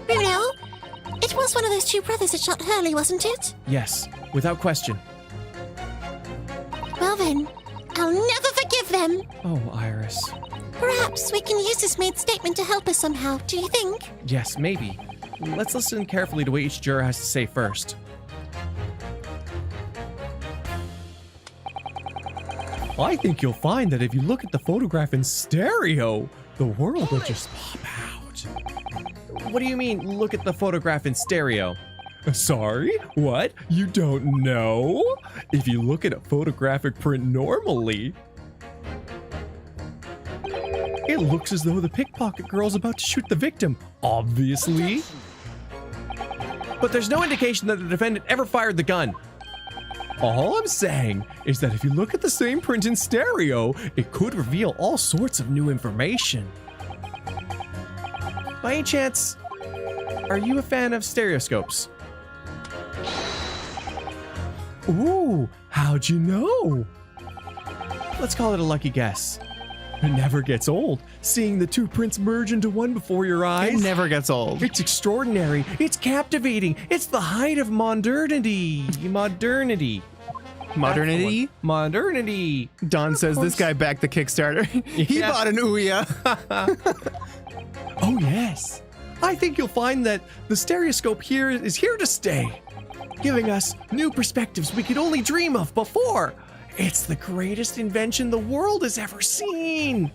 Bruno, it was one of those 2 brothers that shot Hurley, wasn't it? Yes, without question. Well then, I'll never forgive them. Oh, Iris. Perhaps we can use this maid's statement to help us somehow, do you think? Yes, maybe. Let's listen carefully to what each juror has to say first. I think you'll find that if you look at the photograph in stereo, the world will just pop out. What do you mean, look at the photograph in stereo? Sorry? What? You don't know? If you look at a photographic print normally, it looks as though the pickpocket girl's about to shoot the victim, obviously. But there's no indication that the defendant ever fired the gun. All I'm saying is that if you look at the same print in stereo, it could reveal all sorts of new information. By any chance, are you a fan of stereoscopes? Ooh, how'd you know? Let's call it a lucky guess. It never gets old, seeing the 2 prints merge into one before your eyes. it never gets old. It's extraordinary. It's captivating. It's the height of modernity. Modernity. Modernity. Don says this guy backed the Kickstarter. He Yeah. bought an Ouya. Oh, yes. I think you'll find that the stereoscope here is here to stay, giving us new perspectives we could only dream of before. It's the greatest invention the world has ever seen.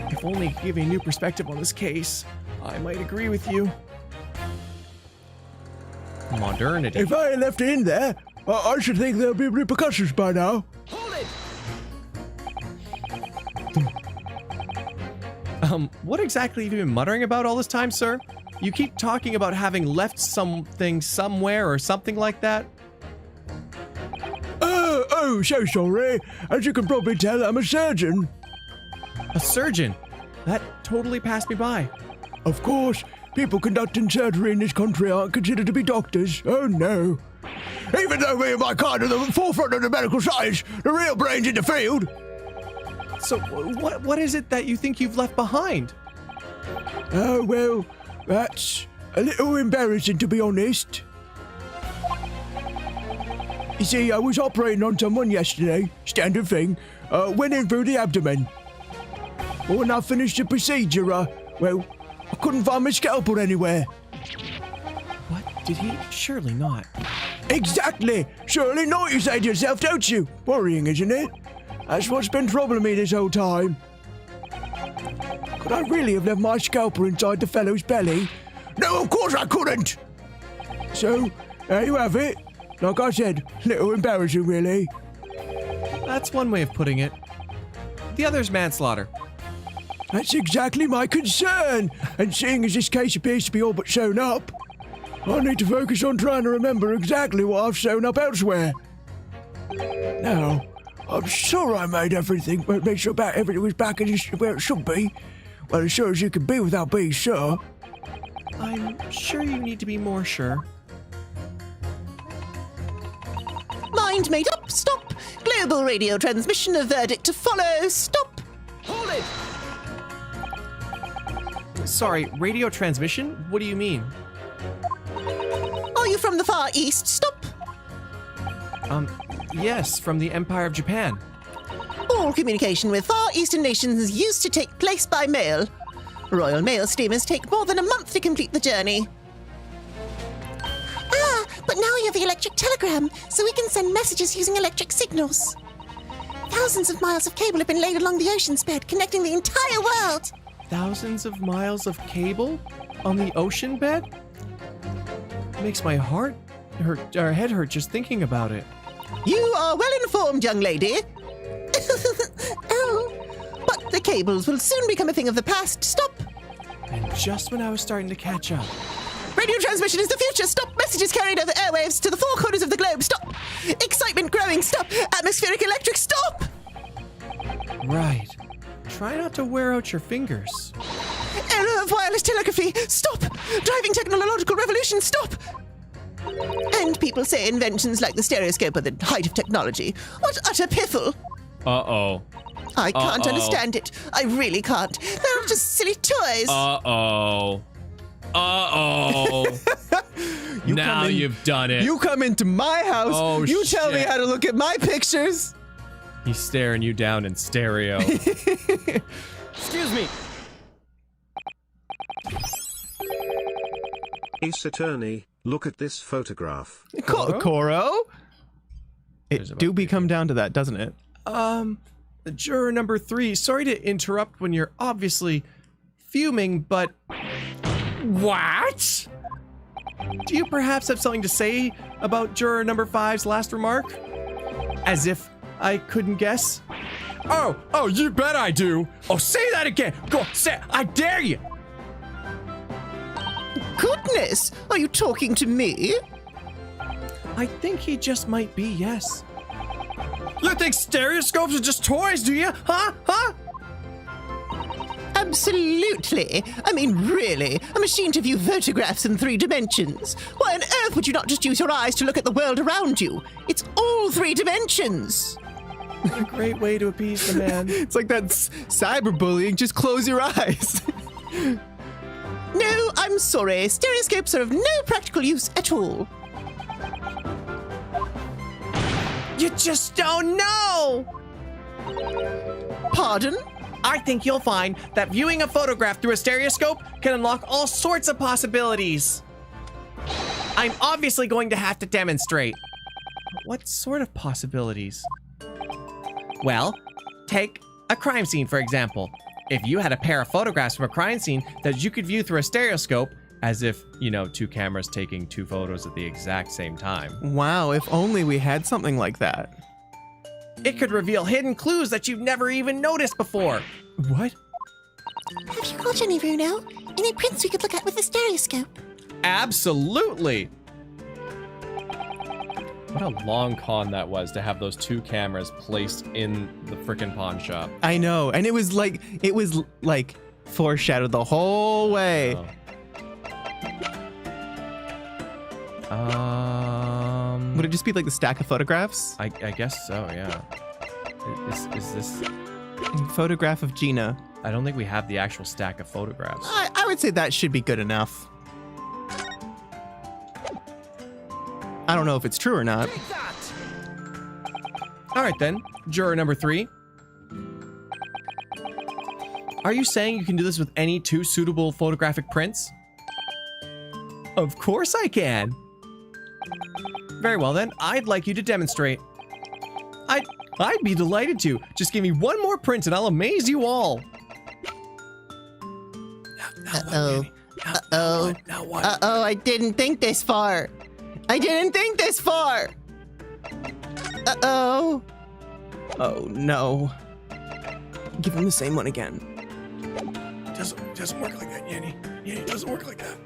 If only to give a new perspective on this case, I might agree with you. Modernity. If I had left it in there, I should think there'll be repercussions by now. Hold it! What exactly have you been muttering about all this time, sir? You keep talking about having left something somewhere or something like that. Oh, so sorry. As you can probably tell, I'm a surgeon. A surgeon? That totally passed me by. Of course, people conducting surgery in this country aren't considered to be doctors. Oh, no. Even though me and my kind are the forefront of the medical science, the real brains in the field. So, what is it that you think you've left behind? Oh, well, that's a little embarrassing, to be honest. You see, I was operating on someone yesterday, standard thing, went in through the abdomen. But when I finished the procedure, well, I couldn't find my scalpel anywhere. What? Did he? Surely not. Exactly! Surely not, you say to yourself, don't you? Worrying, isn't it? That's what's been troubling me this whole time. Could I really have left my scalpel inside the fellow's belly? No, of course I couldn't! So, there you have it. Like I said, little embarrassing, really. That's one way of putting it. The other's manslaughter. That's exactly my concern. And seeing as this case appears to be all but sewn up, I need to focus on trying to remember exactly what I've sewn up elsewhere. Now, I'm sure I made make sure everything was back in where it should be. Well, as sure as you can be without being sure. I'm sure you need to be more sure. Mind made up. Stop. Global radio transmission. A verdict to follow. Stop. Hold it! Sorry, radio transmission? What do you mean? Are you from the Far East? Stop. Yes, from the Empire of Japan. All communication with Far Eastern nations used to take place by mail. Royal Mail steamers take more than a month to complete the journey. Ah, but now we have the electric telegram, so we can send messages using electric signals. Thousands of miles of cable have been laid along the ocean's bed, connecting the entire world. Thousands of miles of cable on the ocean bed? Makes my heart hurt, our head hurt just thinking about it. You are well informed, young lady. Oh, But the cables will soon become a thing of the past. Stop. And just when I was starting to catch up. Radio transmission is the future. Stop. Messages carried over airwaves to the four corners of the globe. Stop. Excitement growing. Stop. Atmospheric electric. Stop. Right. Try not to wear out your fingers. Era of wireless telegraphy. Stop. Driving technological revolution. Stop. And people say inventions like the stereoscope are the height of technology. What utter piffle. Uh-oh. I can't understand it. I really can't. They're just silly toys. Uh-oh. Uh-oh. Now you've done it. You come into my house. Oh, you tell me shit. how to look at my pictures. He's staring you down in stereo. Excuse me. Ace Attorney, look at this photograph. Koro? There's It about do become down to that, doesn't it? Juror number 3, sorry to interrupt when you're obviously fuming, but... What? Do you perhaps have something to say about juror number 5's last remark? As if I couldn't guess? Oh, you bet I do. Oh, say that again. Go, say, I dare you. Goodness, are you talking to me? I think he just might be, yes. You think stereoscopes are just toys, do you? Huh? Absolutely. I mean, really, a machine to view photographs in 3 dimensions. Why on earth would you not just use your eyes to look at the world around you? It's all 3 dimensions. What a great way to appease the man. It's like that cyberbullying. Just close your eyes. No, I'm sorry. Stereoscopes are of no practical use at all. You just don't know! Pardon? I think you'll find that viewing a photograph through a stereoscope can unlock all sorts of possibilities. I'm obviously going to have to demonstrate. What sort of possibilities? Well, take a crime scene, for example. If you had a pair of photographs from a crime scene that you could view through a stereoscope, as if, 2 cameras taking 2 photos at the exact same time. Wow, if only we had something like that. It could reveal hidden clues that you've never even noticed before. What? have you got any, Bruno? Any prints we could look at with the stereoscope? Absolutely! What a long con that was to have those 2 cameras placed in the frickin' pawn shop. I know, and it was like foreshadowed the whole way. Would it just be like the stack of photographs? I guess so, yeah. Is this... Photograph of Gina. I don't think we have the actual stack of photographs. I would say that should be good enough. I don't know if it's true or not. All right then, juror number 3. Are you saying you can do this with any 2 suitable photographic prints? Of course I can. Very well then, I'd like you to demonstrate. I'd be delighted to. Just give me one more print and I'll amaze you all. Uh-oh. Uh-oh. Uh-oh, I didn't think this far. I didn't think this far. Uh-oh. Oh no. Give him the same one again. Doesn't work like that, Yanny. Yeah, it doesn't work like that.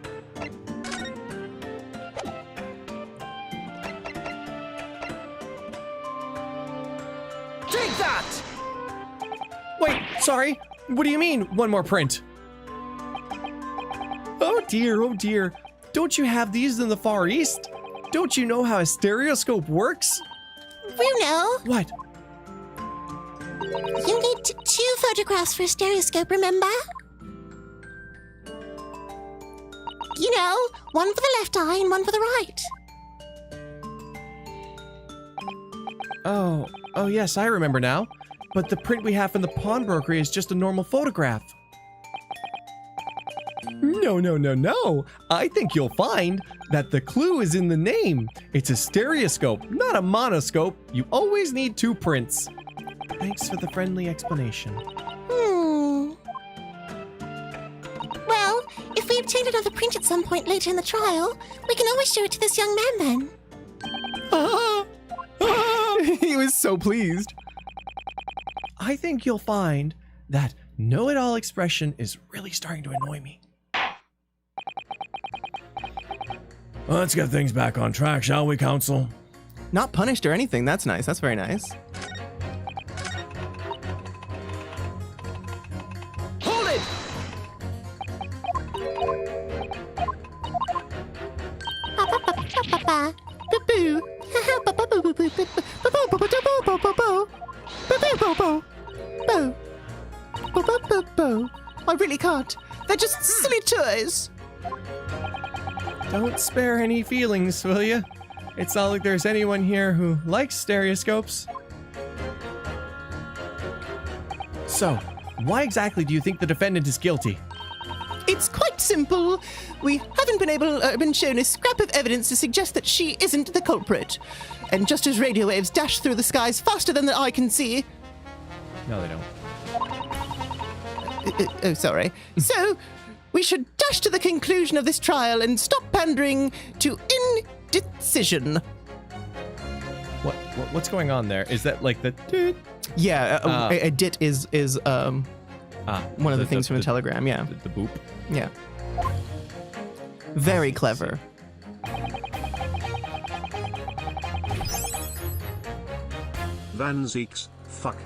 Take that! Wait, sorry. What do you mean, one more print? Oh dear. Don't you have these in the Far East? Don't you know how a stereoscope works? You know, What? you need 2 photographs for a stereoscope, remember? You know, one for the left eye and one for the right. Oh yes, I remember now. But the print we have from the pawnbroker is just a normal photograph. No. I think you'll find that the clue is in the name. It's a stereoscope, not a monoscope. You always need 2 prints. Thanks for the friendly explanation. Well, if we obtain another print at some point later in the trial, we can always show it to this young man then. He was so pleased. I think you'll find that know-it-all expression is really starting to annoy me. Well, let's get things back on track, shall we, Counsel? Not punished or anything. That's nice. That's very nice. Hold it! I really can't. They're just silly toys. Don't spare any feelings, will you? It's not like there's anyone here who likes stereoscopes. So, why exactly do you think the defendant is guilty? It's quite simple. We haven't been shown a scrap of evidence to suggest that she isn't the culprit. And just as radio waves dash through the skies faster than the eye can see... No, they don't. oh, sorry. So, we should dash to the conclusion of this trial and stop pandering to indecision. What's going on there? Is that like the... Yeah, a dit is one of the things from a telegram. Yeah, the boop. Yeah. Very clever. Van Zeeks, fuck.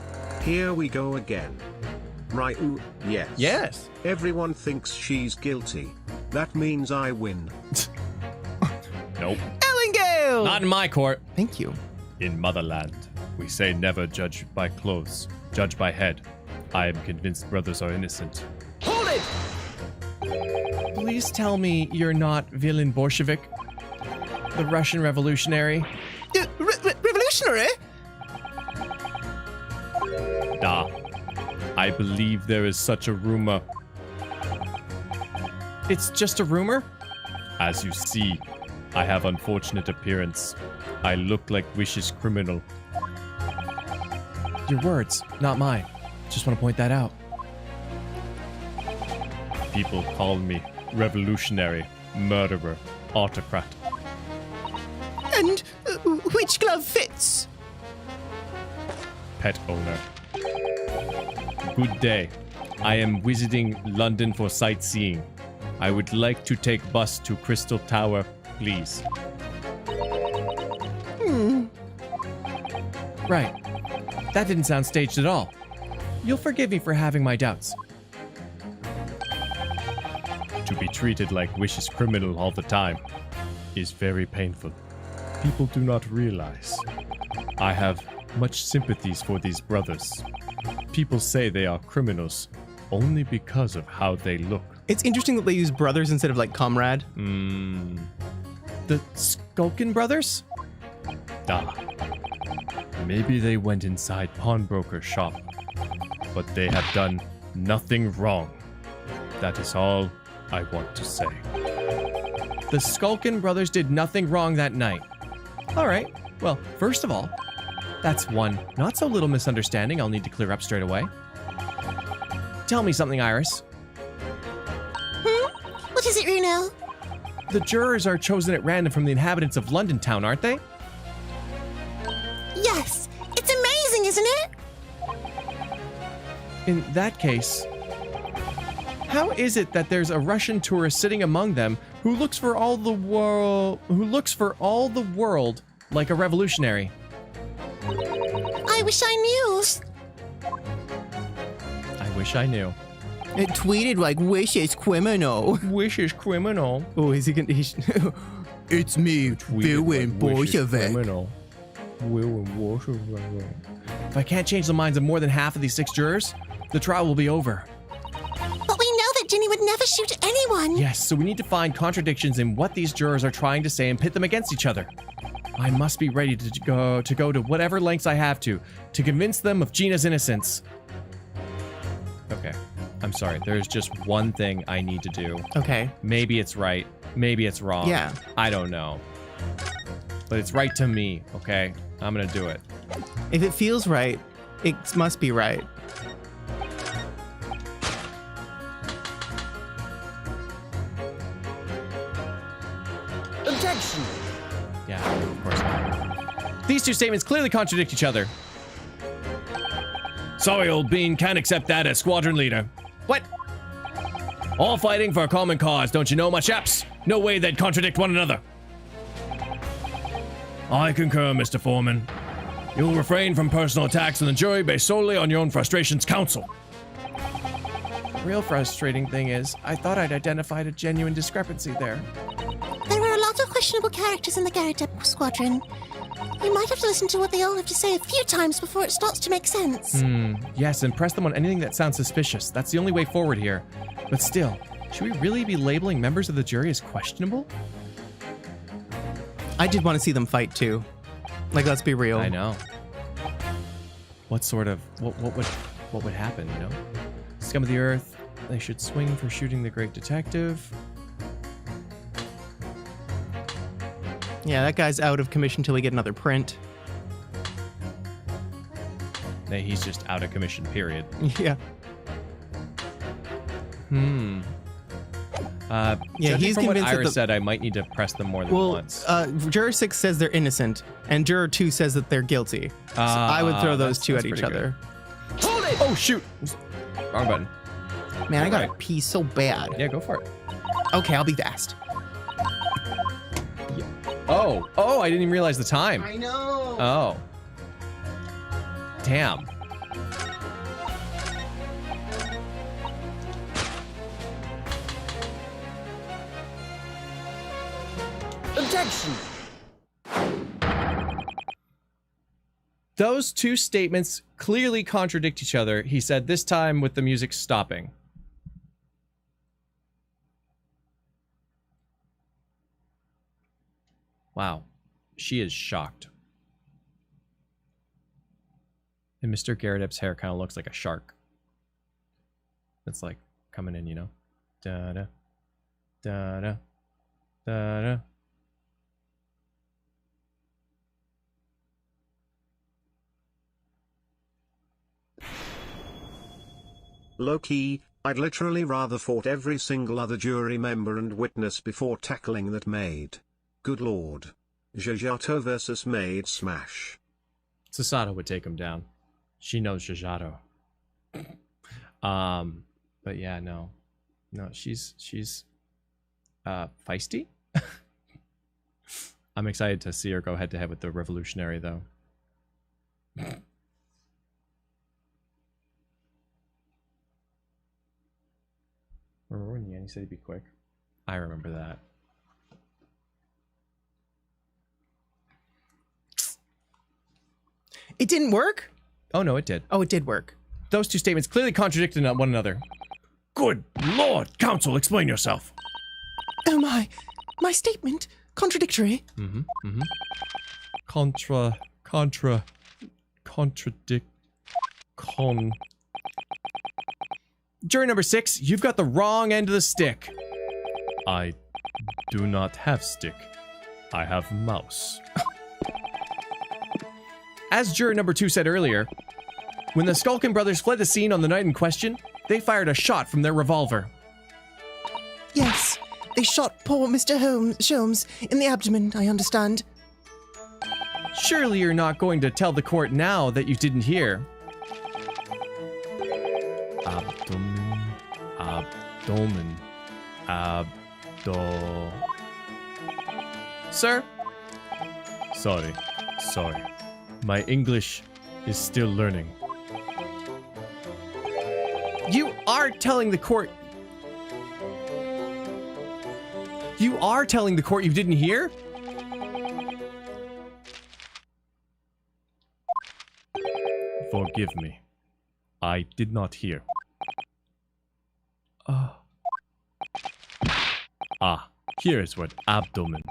Here we go again. Right, ooh, yes. Yes. Everyone thinks she's guilty. That means I win. Nope. Ellingale! Not in my court. Thank you. In Motherland, we say never judge by clothes, judge by head. I am convinced brothers are innocent. Hold it! Please tell me you're not Villain Bolshevik? The Russian revolutionary? Revolutionary? Da. I believe there is such a rumor. It's just a rumor? As you see, I have unfortunate appearance. I look like vicious criminal. Your words, not mine. Just want to point that out. People call me revolutionary, murderer, autocrat. And which glove fits? Pet owner. Good day. I am visiting London for sightseeing. I would like to take bus to Crystal Tower, please. Right. That didn't sound staged at all. You'll forgive me for having my doubts. To be treated like vicious criminal all the time is very painful. People do not realize. I have much sympathies for these brothers. People say they are criminals, only because of how they look. It's interesting that they use brothers instead of like comrade. The Skulkin brothers? Maybe they went inside pawnbroker's shop, but they have done nothing wrong. That is all I want to say. The Skulkin brothers did nothing wrong that night. All right. Well, first of all, that's one not so little misunderstanding I'll need to clear up straight away. Tell me something, Iris. What is it, Runo? The jurors are chosen at random from the inhabitants of London town, aren't they? Yes. It's amazing, isn't it? In that case, how is it that there's a Russian tourist sitting among them who looks for all the world like a revolutionary? I wish I knew. I wish I knew. It tweeted like, wish is criminal. Wish is criminal. Oh, is he gonna... It's me, William Bolshevik. If I can't change the minds of more than half of these 6 jurors, the trial will be over. But we know that Ginny would never shoot anyone. Yes, so we need to find contradictions in what these jurors are trying to say and pit them against each other. I must be ready to go to whatever lengths I have to convince them of Gina's innocence. Okay, I'm sorry. There's just one thing I need to do. Okay. Maybe it's right. Maybe it's wrong. Yeah. I don't know. But it's right to me, okay? I'm gonna do it. If it feels right, it must be right. Objection! Yeah, of course not. These two statements clearly contradict each other. Sorry, old bean, can't accept that as squadron leader. What? All fighting for a common cause, don't you know, my chaps? No way they'd contradict one another. I concur, Mr. Foreman. You'll refrain from personal attacks on the jury based solely on your own frustrations, counsel. The real frustrating thing is, I thought I'd identified a genuine discrepancy there. There are a lot of questionable characters in the Garrett Squadron. You might have to listen to what they all have to say a few times before it starts to make sense. Yes, and press them on anything that sounds suspicious. That's the only way forward here. But still, should we really be labeling members of the jury as questionable? I did want to see them fight too. Like, let's be real. I know. What sort of what would happen, you know? Scum of the earth, they should swing for shooting the great detective. Yeah, that guy's out of commission till we get another print. Hey, he's just out of commission, period. Yeah. Yeah, he's from what convinced that Iris said, I might need to press them more than once. Juror 6 says they're innocent, and Juror 2 says that they're guilty. So I would throw those two at each other. Hold it! Oh, shoot! Wrong button. Man, I gotta pee so bad. Yeah, go for it. Okay, I'll be fast. Oh, I didn't even realize the time. I know. Oh. Damn. Objection! Those two statements clearly contradict each other, he said, this time with the music stopping. Wow. She is shocked. And Mr. Garrett's hair kind of looks like a shark. It's like coming in, you know? Da-da. Da-da. Da-da. Low-key, I'd literally rather fought every single other jury member and witness before tackling that maid. Good lord. Jajato versus maid smash. Sasato would take him down. She knows Jajato. But yeah, no. No, she's feisty. I'm excited to see her go head to head with the revolutionary though. Remember when Nyan said he'd be quick? I remember that. It didn't work? Oh no, it did. Oh, it did work. those two statements clearly contradicted one another. Good Lord, counsel, explain yourself. Oh my statement, contradictory. Jury number 6, you've got the wrong end of the stick. I do not have stick. I have mouse. As juror number 2 said earlier, when the Skulkin brothers fled the scene on the night in question, they fired a shot from their revolver. Yes, they shot poor Mr. Sholmes in the abdomen, I understand. Surely you're not going to tell the court now that you didn't hear. Abdomen. Sir? Sorry. My English is still learning. You are telling the court... You are telling the court you didn't hear? Forgive me. I did not hear. Here is what abdomen.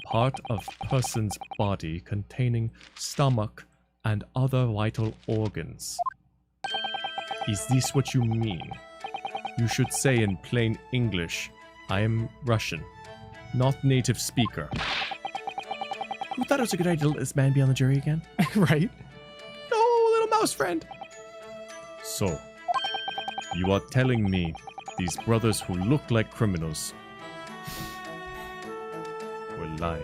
Part of person's body containing stomach and other vital organs. Is this what you mean? You should say in plain English, I am Russian, not native speaker. Who thought it was a good idea to let this man be on the jury again? Right? Oh, little mouse friend. So, you are telling me these brothers who look like criminals were lying.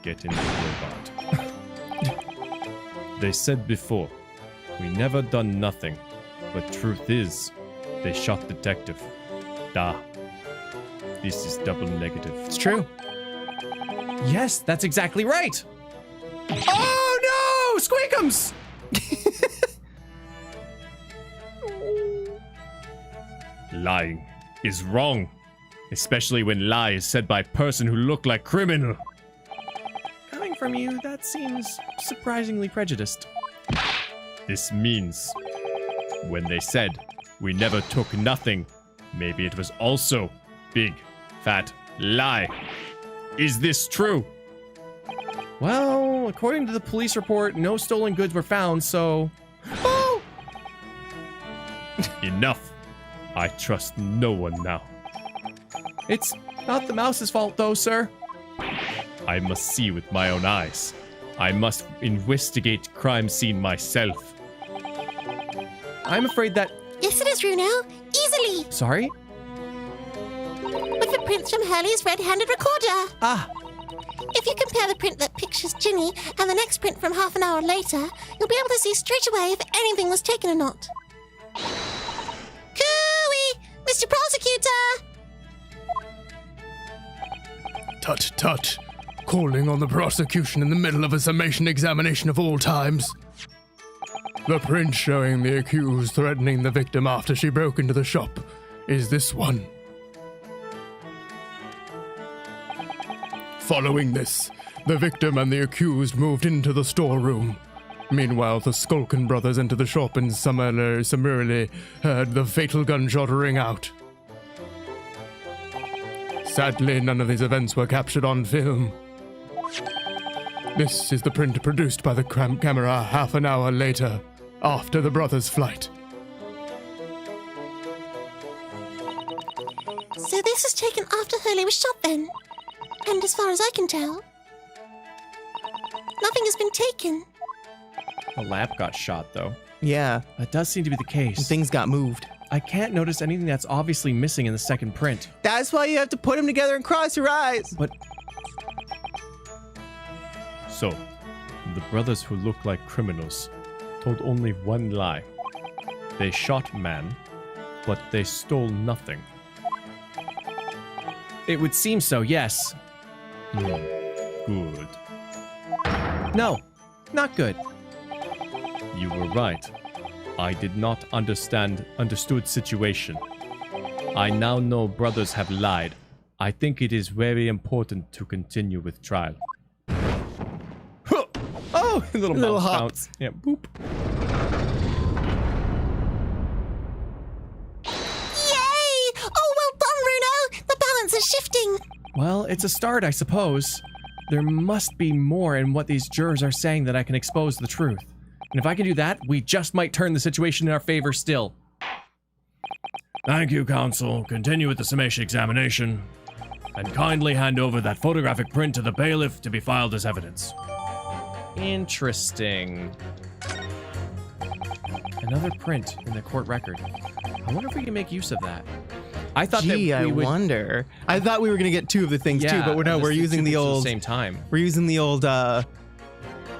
Get in the robot. They said before, we never done nothing, but truth is, they shot detective. This is double negative. It's true. Yes, that's exactly right. Oh no! Squeakums! Lying is wrong, especially when lie is said by a person who look like criminal. Coming from you, that seems surprisingly prejudiced. This means when they said we never took nothing, maybe it was also big, fat lie. Is this true? Well, according to the police report, no stolen goods were found, so... Oh! Enough. I trust no one now. It's not the mouse's fault, though, sir. I must see with my own eyes. I must investigate crime scene myself. I'm afraid that... Yes, it is, Runo. Easily. Sorry? With the prints from Hurley's red-handed recorder. Ah, If you compare the print that pictures Ginny and the next print from half an hour later, you'll be able to see straight away if anything was taken or not. Cooey! Mr. Prosecutor! Tut tut. Calling on the prosecution in the middle of a summation examination of all times. The print showing the accused threatening the victim after she broke into the shop is this one. Following this, the victim and the accused moved into the storeroom. Meanwhile, the Skulkin brothers entered the shop and summarily heard the fatal gunshot ring out. Sadly, none of these events were captured on film. This is the print produced by the camera half an hour later, after the brothers' flight. So this was taken after Hurley was shot then? And as far as I can tell, nothing has been taken. the lamp got shot, though. Yeah, That does seem to be the case. things got moved. I can't notice anything that's obviously missing in the second print. That's why you have to put them together and cross your eyes. But So, the brothers who look like criminals told only one lie. They shot man, but they stole nothing. it would seem so, yes. Good. No, not good. You were right. I did not understood situation. I now know brothers have lied. I think it is very important to continue with trial. Oh, little mouse hop. bounce. Yeah, boop. Yay! Oh, well done, Runo! The balance is shifting. Well, it's a start, I suppose. There must be more in what these jurors are saying that I can expose the truth. And if I can do that, we just might turn the situation in our favor still. Thank you, counsel. Continue with the summation examination. And kindly hand over that photographic print to the bailiff to be filed as evidence. Interesting. Another print in the court record. I wonder if we can make use of that. I thought Gee, that we I would wonder. I thought we were gonna get two of the things too, but we're just using two the things at old same time. We're using the old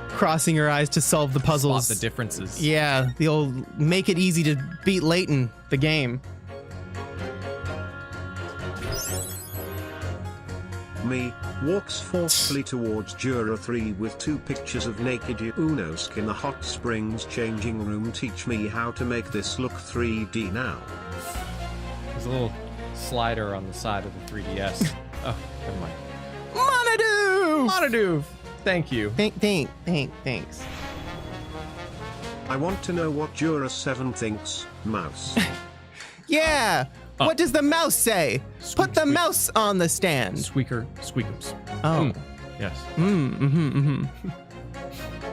crossing your eyes to solve the puzzles. Spot the differences. Yeah, the old make it easy to beat Leighton, the game. Me walks forcefully towards Juror 3 with 2 pictures of naked Unosk in the hot springs changing room. Teach me how to make this look 3D now. There's a little slider on the side of the 3DS. Oh, never mind. Monadoo! Thank you. Thanks. I want to know what Juror 7 thinks, mouse. Yeah! What does the mouse say? Put the mouse on the stand. Squeakums. Oh. Yes.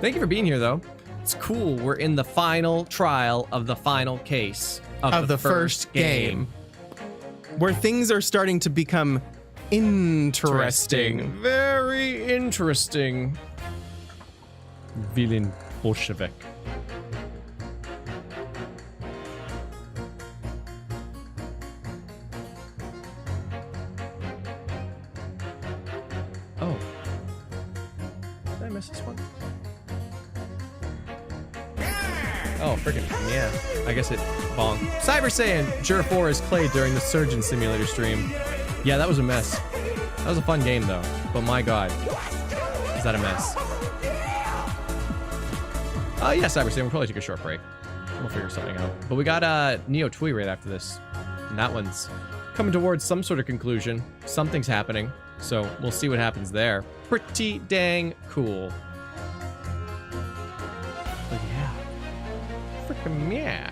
Thank you for being here, though. It's cool. We're in the final trial of the final case Of the first game. Where things are starting to become interesting. Very interesting. Villain Bolshevik. Oh. Did I miss this one? Oh, freaking, yeah. I guess it bong. Cyber Saiyan, Juror 4 is played during the Surgeon Simulator stream. Yeah, that was a mess. That was a fun game, though. But my god. Is that a mess? Oh, yeah, Cyber Saiyan, we'll probably take a short break. We'll figure something out. But we got Neo Tui right after this. And that one's coming towards some sort of conclusion. Something's happening. So we'll see what happens there. Pretty dang cool. But yeah. Frickin' yeah.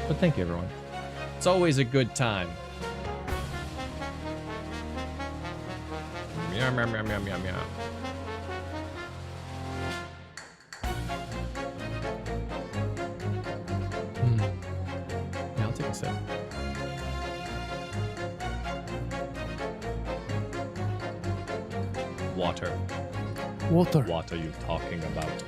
But thank you, everyone. It's always a good time. Meow, meow, meow, meow, meow, meow. Yeah, I'll take a sip. Water. Water. What are you talking about?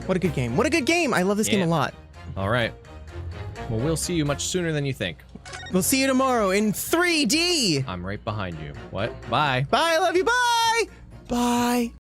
What a good game. What a good game. I love this game a lot. All right. Well, we'll see you much sooner than you think. We'll see you tomorrow in 3D. I'm right behind you. What? Bye. Bye. I love you. Bye. Bye.